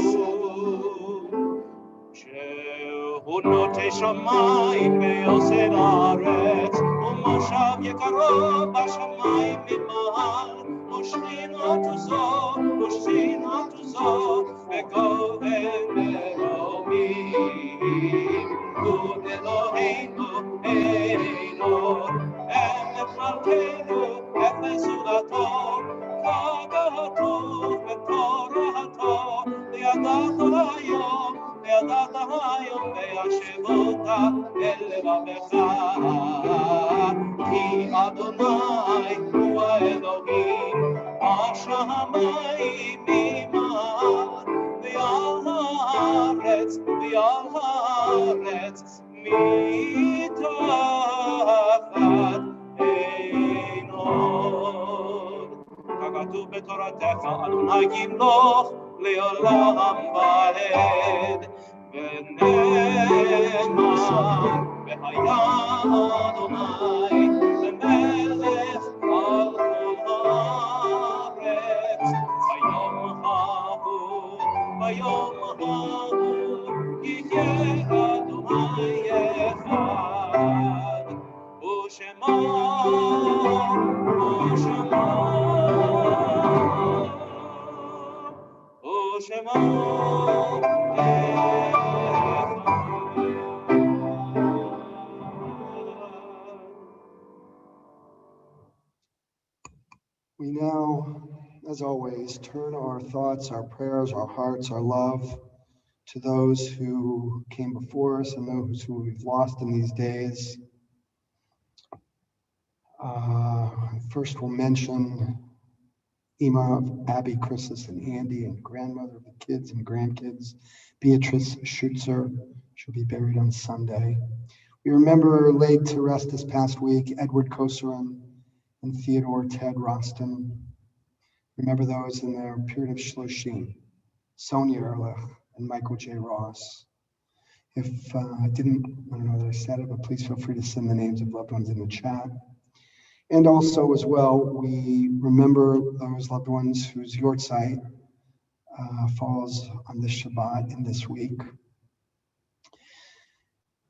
[SPEAKER 1] שהוא נוטה שמיים ויוסד הארץ מושב יקרו בשמיים ממעל, ושכינתו זו בגובל מרומים. הוא אלוהינו אינו, אפס מלכנו, אפס זולתו, ככתוב בתורתו, וידעת היום וישבות אל לבבך, כי אדוני הוא האלוהים השמיים ממעל, ועל הארץ מתחת אין עוד. ככתוב בתורתך, אדוני ימלוך לעולם ועד, ונאמר והיה אדוני למלך על כל הארץ. ביום ההוא יהיה אדוני אחד, ושמו
[SPEAKER 2] We now, as always, turn our thoughts, our prayers, our hearts, our love to those who came before us and those who we've lost in these days. First, we'll mention Ima of Abby, Christus, and Andy, and grandmother of the kids and grandkids, Beatrice Schutzer. She'll be buried on Sunday. We remember laid to rest this past week, Edward Kosarin and Theodore Ted Roston. Remember those in their period of Shloshim, Sonia Ehrlich and Michael J. Ross. If I don't know that I said it, but please feel free to send the names of loved ones in the chat. And also as well, we remember those loved ones whose yortzeit falls on this Shabbat in this week.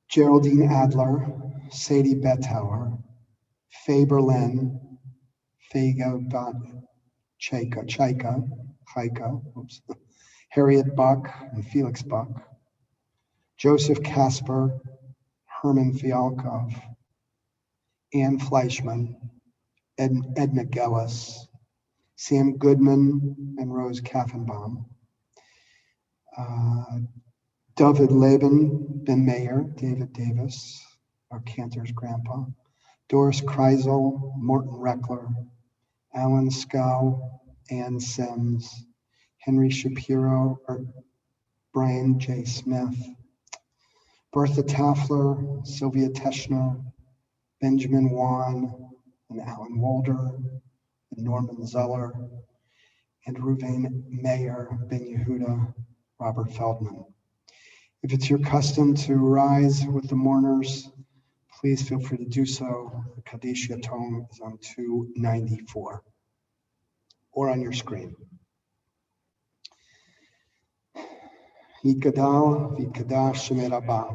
[SPEAKER 2] Geraldine Adler, Sadie Beth-El, Faye Berlin, Fega Chaika, Harriet Buck and Felix Buck, Joseph Kasper, Herman Fialkov, Ann Fleischman, Edna Gellis, Sam Goodman and Rose Kaffenbaum, David Laban Ben Mayer, David Davis, our Cantor's grandpa, Doris Kreisel, Morton Reckler, Alan Scow, Ann Sims, Henry Shapiro, Brian J. Smith, Bertha Taffler, Sylvia Teschner, Benjamin Wan, and Alan Walder, and Norman Zeller, and Ruvain Mayer, Ben Yehuda, Robert Feldman. If it's your custom to rise with the mourners, please feel free to do so. The Kaddish Yatom is on 294 or on your screen. Yitgadal v'yitkadash Shemei Rabbah,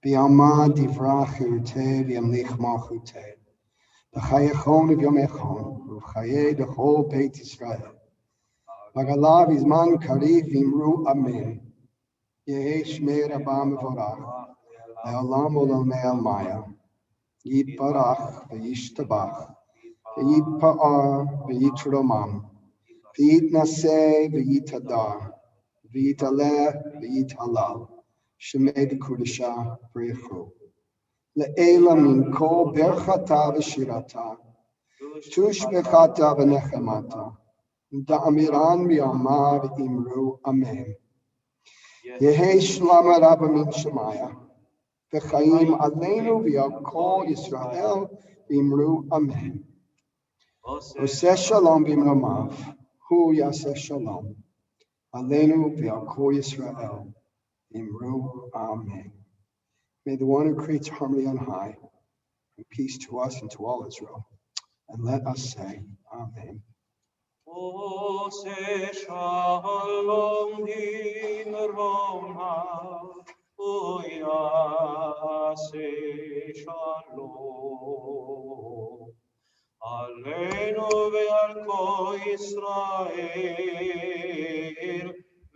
[SPEAKER 2] v'yalma divrach chirutei v'yamlich malchutei, v'chayechon v'yomechon, v'chayei d'chol Beit Yisrael, v'galav izman kariv v'imru amen, Yehei Shemei Rabbah mevorach, Le'olam olamei almaya, Yitbarach v'yishtabach, v'yitpa'ar v'yitromam, v'yitnaseh v'yitadar, v'yitaleh v'yithalal, Shemei d'Kudesha v'yechu. Le'ela min kol berchata v'shirata, tushbechata v'nechemata, da'amiran v'yama v'imru amen. Yehei shlama rabba min shemaya, v'chaim aleinu v'yal kol Yisrael v'imru amen. Oseh shalom b'imromav, hu yaseh shalom. Aleinu v'yal kol Yisrael v'imru amen. May the one who creates harmony on high bring peace to us and to all Israel. And let us say, Amen.
[SPEAKER 1] Oseh shalom b'imromav, Uyase shalom. Aleinu ve'al kol Yisrael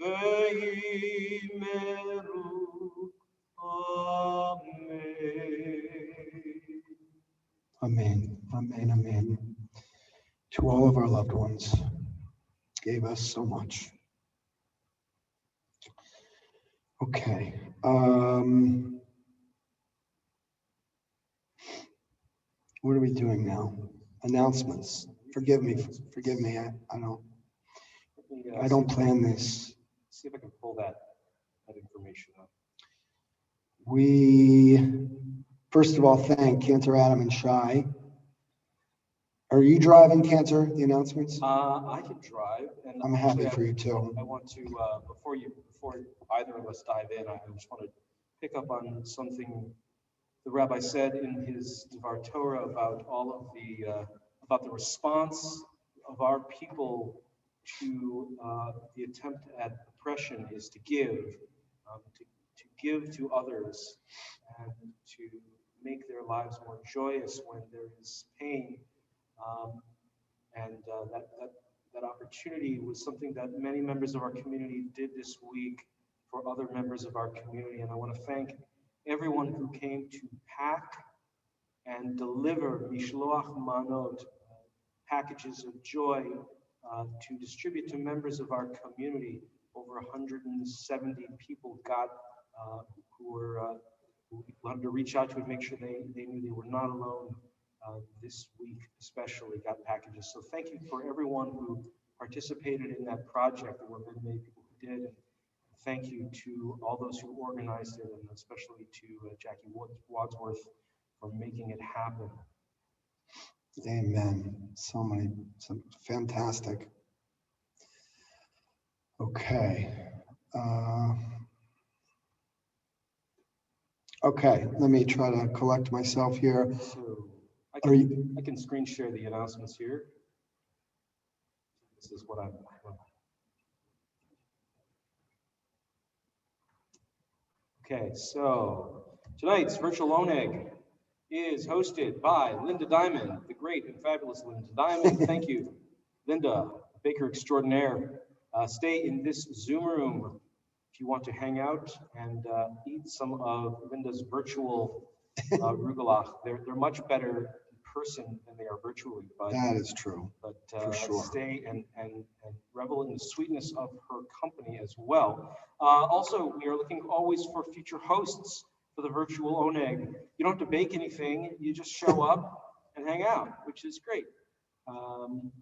[SPEAKER 1] ve'imeru. Amen.
[SPEAKER 2] Amen. Amen. Amen. To all of our loved ones, gave us so much. Okay. What are we doing now? Announcements. Forgive me. Forgive me. I don't plan this.
[SPEAKER 1] See if I can pull that information up.
[SPEAKER 2] We, first of all, thank Cantor Adam and Shai. Are you driving, Cantor, the announcements?
[SPEAKER 1] I can drive, and
[SPEAKER 2] I'm happy for you too.
[SPEAKER 1] I want to before either of us dive in, I just want to pick up on something the rabbi said in his Devar Torah about all of about the response of our people to the attempt at oppression is to give to others and to make their lives more joyous when there is pain. That opportunity was something that many members of our community did this week for other members of our community. And I want to thank everyone who came to pack and deliver Mishloach Manot, packages of joy, to distribute to members of our community. Over 170 people got who wanted to reach out to and make sure they knew they were not alone. This week especially got packages. So thank you for everyone who participated in that project. There were many people who did. And thank you to all those who organized it, and especially to Jackie Wadsworth for making it happen.
[SPEAKER 2] Amen. So fantastic. Okay. Okay, let me try to collect myself here.
[SPEAKER 1] So I can screen share the announcements here. This is what I'm. Okay, so tonight's virtual Oneg is hosted by Linda Diamond, the great and fabulous Linda Diamond. Thank you, Linda, baker extraordinaire. Stay in this Zoom room if you want to hang out and eat some of Linda's virtual rugelach. They're much better in person than they are virtually. But
[SPEAKER 2] that is true.
[SPEAKER 1] But
[SPEAKER 2] for sure.
[SPEAKER 1] Stay and revel in the sweetness of her company as well. Also, we are looking always for future hosts for the virtual Oneg. You don't have to bake anything. You just show up and hang out, which is great.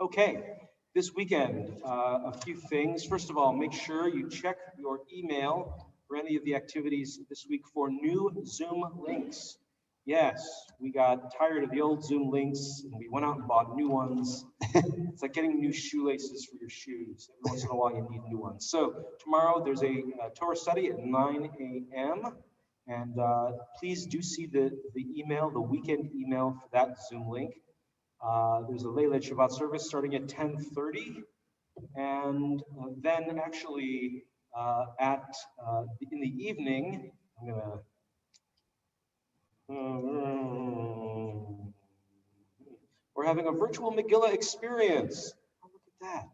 [SPEAKER 1] Okay. This weekend, a few things. First of all, make sure you check your email for any of the activities this week for new Zoom links. Yes, we got tired of the old Zoom links and we went out and bought new ones. It's like getting new shoelaces for your shoes. Every once in a while you need new ones. So tomorrow there's a Torah study at 9 a.m. And please do see the email, the weekend email for that Zoom link. There's a Leilat Shabbat service starting at 10:30, and then actually in the evening, we're having a virtual Megillah experience. Oh, look at that!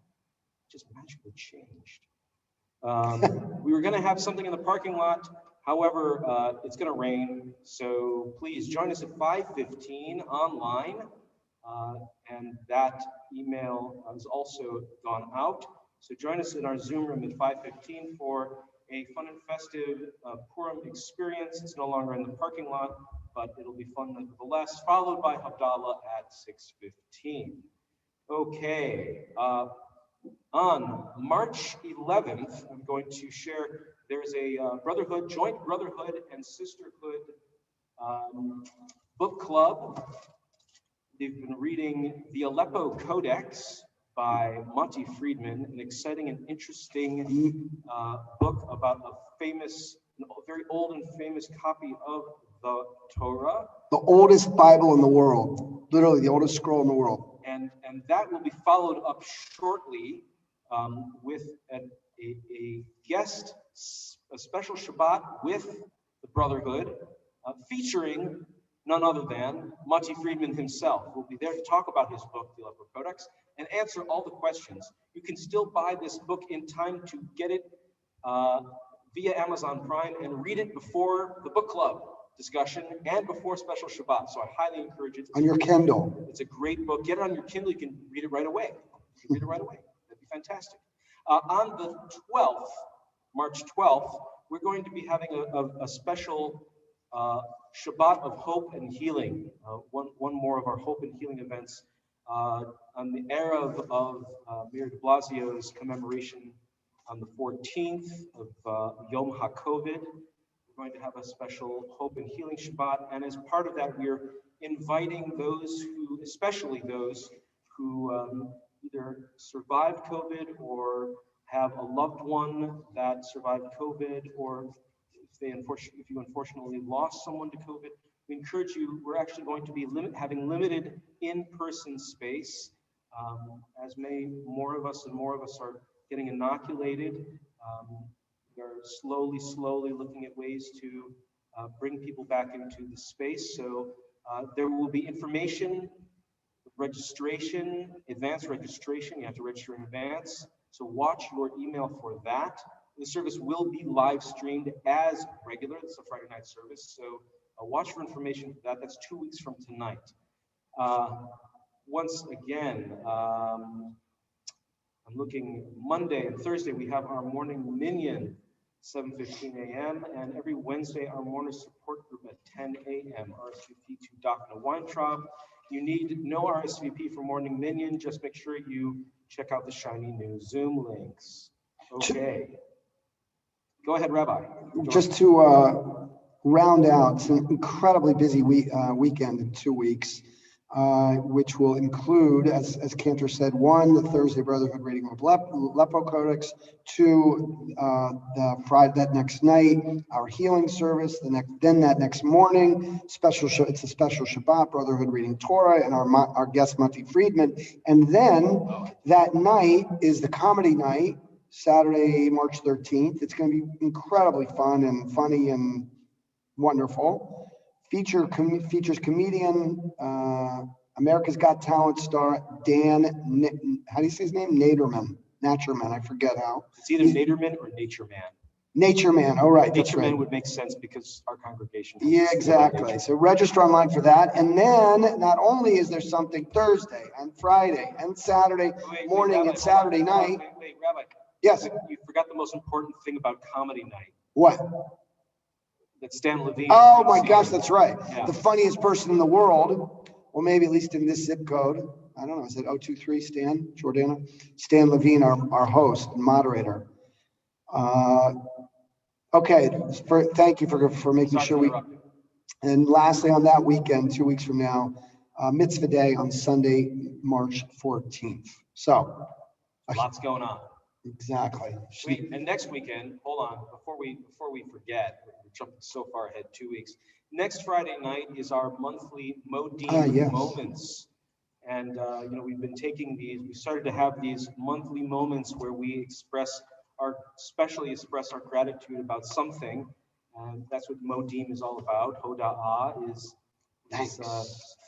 [SPEAKER 1] Just magically changed. We were going to have something in the parking lot. However, it's going to rain, so please join us at 5:15 online. And that email has also gone out. So join us in our Zoom room at 5:15 for a fun and festive Purim experience. It's no longer in the parking lot, but it'll be fun nonetheless, followed by Havdalah at 6:15. Okay. On March 11th, I'm going to share, there's a brotherhood, joint brotherhood and sisterhood book club. They've been reading the Aleppo Codex by Monty Friedman, an exciting and interesting book about a very old and famous copy of the Torah.
[SPEAKER 2] The oldest Bible in the world, literally the oldest scroll in the world.
[SPEAKER 1] And that will be followed up shortly with a guest, a special Shabbat with the Brotherhood, featuring none other than Monty Friedman himself, who will be there to talk about his book, The Aleppo Codex, and answer all the questions. You can still buy this book in time to get it via Amazon Prime and read it before the book club discussion and before special Shabbat. So I highly encourage it.
[SPEAKER 2] On your Kindle.
[SPEAKER 1] It's a great book. Get it on your Kindle. You can read it right away. That'd be fantastic. On the 12th, March 12th, we're going to be having a special Shabbat of Hope and Healing, one more of our Hope and Healing events on the era of Mayor de Blasio's commemoration on the 14th of Yom HaKovid. We're going to have a special Hope and Healing Shabbat, and as part of that, we're inviting those who, especially those who either survived COVID or have a loved one that survived COVID, or if you unfortunately lost someone to COVID, we encourage you. We're actually going to be having limited in-person space, as more of us are getting inoculated. We are slowly looking at ways to bring people back into the space. So there will be information, registration, advanced registration. You have to register in advance. So watch your email for that. The service will be live streamed as regular. It's a Friday night service. So watch for information for that. That's 2 weeks from tonight. Once again, I'm looking Monday and Thursday, we have our morning minyan, 7:15 a.m. and every Wednesday, our morning support group at 10 a.m. RSVP to Dr. Weintraub. You need no RSVP for morning minyan. Just make sure you check out the shiny new Zoom links. Okay. Go ahead, Rabbi.
[SPEAKER 2] Just to round out, it's an incredibly busy weekend in 2 weeks, which will include, as Cantor said, 1, the Thursday Brotherhood reading of Aleppo Codex, 2, the Friday that next night, our healing service, that next morning, it's a special Shabbat Brotherhood reading Torah and our guest Monty Friedman, and then that night is the comedy night, Saturday, March 13th. It's going to be incredibly fun and funny and wonderful. Features comedian, America's Got Talent star Dan, how do you say his name? Naturman, I forget how.
[SPEAKER 1] It's either Naturman or Nature Man.
[SPEAKER 2] Nature Man, all right.
[SPEAKER 1] Nature Man would make sense because our congregation.
[SPEAKER 2] Yeah, exactly. So register online for that. And then not only is there something Thursday and Friday and Saturday morning Rabbi, and Saturday night.
[SPEAKER 1] Wait, Rabbi.
[SPEAKER 2] Yes.
[SPEAKER 1] You forgot the most important thing about comedy night.
[SPEAKER 2] What?
[SPEAKER 1] That Stan Levine.
[SPEAKER 2] Oh my gosh, that's right.
[SPEAKER 1] Yeah.
[SPEAKER 2] The funniest person in the world, well, maybe at least in this zip code. I don't know. Is it 023 Stan Jordana? Stan Levine, our host and moderator. Okay. Thank you for making sure we. And lastly, on that weekend, 2 weeks from now, Mitzvah Day on Sunday, March 14th. So.
[SPEAKER 1] Lots going on.
[SPEAKER 2] Exactly.
[SPEAKER 1] Wait, and next weekend, hold on, before we forget, we're jumping so far ahead, 2 weeks. Next Friday night is our monthly Modim moments. And we've been taking these, we started to have these monthly moments where we especially express our gratitude about something. And that's what Modim is all about. Hoda'ah is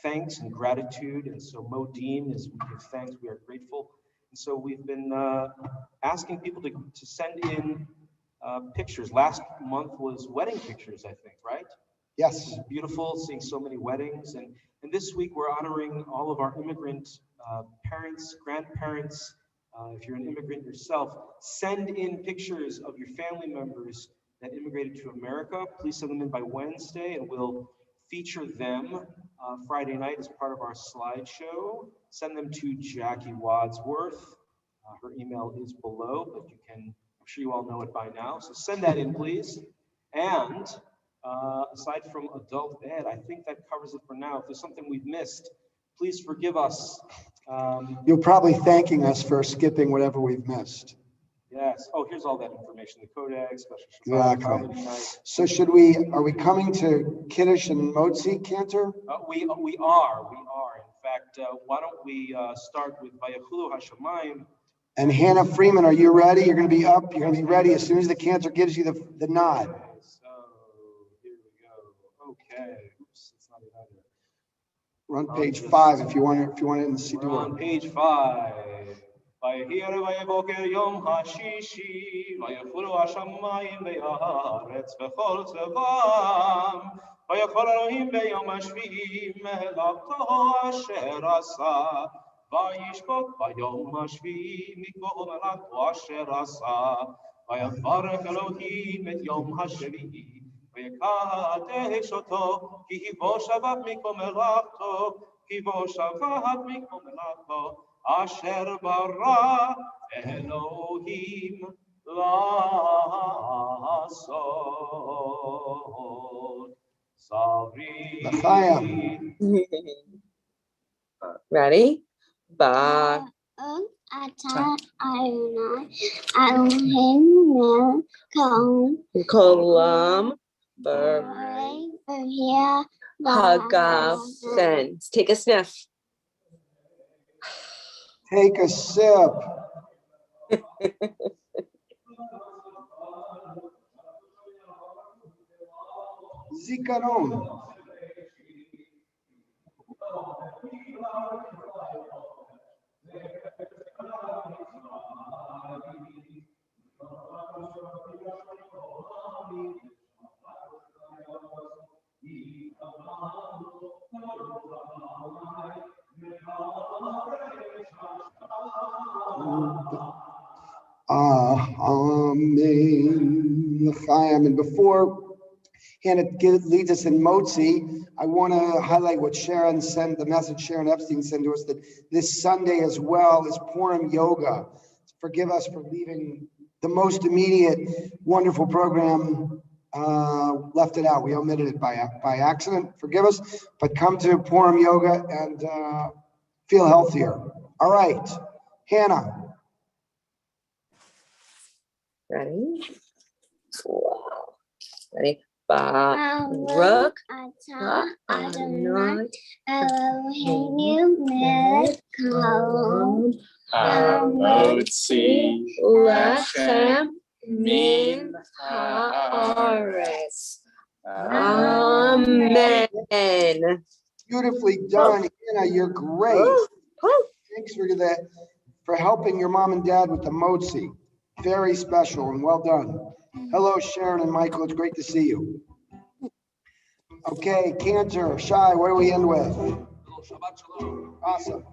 [SPEAKER 1] thanks and gratitude. And so Modim is we give thanks, we are grateful. So we've been asking people to send in pictures. Last month was wedding pictures, I think, right?
[SPEAKER 2] Yes.
[SPEAKER 1] It was beautiful seeing so many weddings. And this week we're honoring all of our immigrant parents, grandparents. If you're an immigrant yourself, send in pictures of your family members that immigrated to America. Please send them in by Wednesday and we'll feature them Friday night as part of our slideshow. Send them to Jackie Wadsworth. Her email is below, but I'm sure you all know it by now. So send that in, please. And aside from adult ed, I think that covers it for now. If there's something we've missed, please forgive us.
[SPEAKER 2] You're probably thanking us for skipping whatever we've missed.
[SPEAKER 1] Yes. Oh, here's all that information. The Codex, special Shabbat, comedy night.
[SPEAKER 2] So are we coming to Kiddush and Motzi, Cantor?
[SPEAKER 1] We are. In fact, why don't we start with Vayachulu Hashemayim.
[SPEAKER 2] And Hannah Freeman, are you ready? You're going to be up. You're going to be ready as soon as the Cantor gives you the nod.
[SPEAKER 1] Okay, so here
[SPEAKER 2] Okay. Oops, that's not it either. We're on page 5 if you want it in the
[SPEAKER 1] We're on
[SPEAKER 2] Siddur.
[SPEAKER 1] page 5. ויהי בוקר יום השישי, ויחולו השמיים והארץ וכל צבאם, ויכל אלוהים ביום השביעי מלאכתו אשר עשה, וישפוט ביום השביעי מכל מלאכתו אשר עשה, ויברך אלוהים את יום השביעי, ויקדש אותו, כי בו שבת מכל מלאכתו, כי בו שבת מכל מלאכתו, אשר ברא אלוהים לעשות.
[SPEAKER 2] L'chaim.
[SPEAKER 4] Ready? Ba. Kolam. Hagafen. Take a sniff.
[SPEAKER 2] Take a sip. Zikaron. Amen. L'chaim. And before Hannah leads us in Motzi, I want to highlight what Sharon sent, the message Sharon Epstein sent to us, that this Sunday as well is Purim Yoga. Forgive us for leaving the most immediate, wonderful program, left it out. We omitted it by accident. Forgive us, but come to Purim Yoga and feel healthier. All right, Hannah.
[SPEAKER 4] Ready? Wow. Ready? Baruch Adonai Eloheinu melech haolam hamotzi lechem min haaretz. Amen.
[SPEAKER 2] Beautifully done, Hannah. You're great. Thanks for helping your mom and dad with the motzi. Very special and well done. Hello, Sharon and Michael. It's great to see you. Okay, Cantor, Shai, what do we end with? Awesome.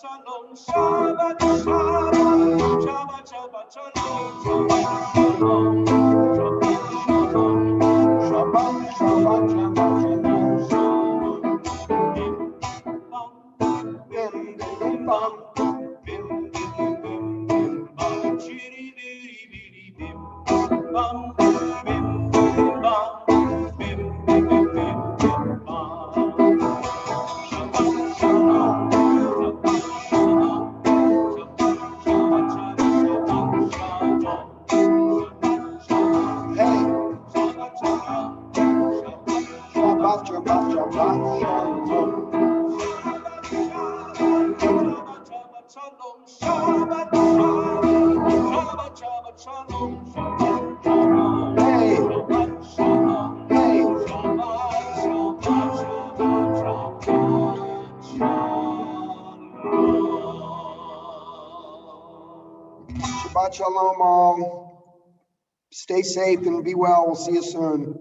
[SPEAKER 1] Shalom, Shabbat, Shabbat, Shabbat, Shabbat, Shalom, Shabbat, Shabbat,
[SPEAKER 2] Shabbat shalom all. Stay safe and be well. We'll see you soon.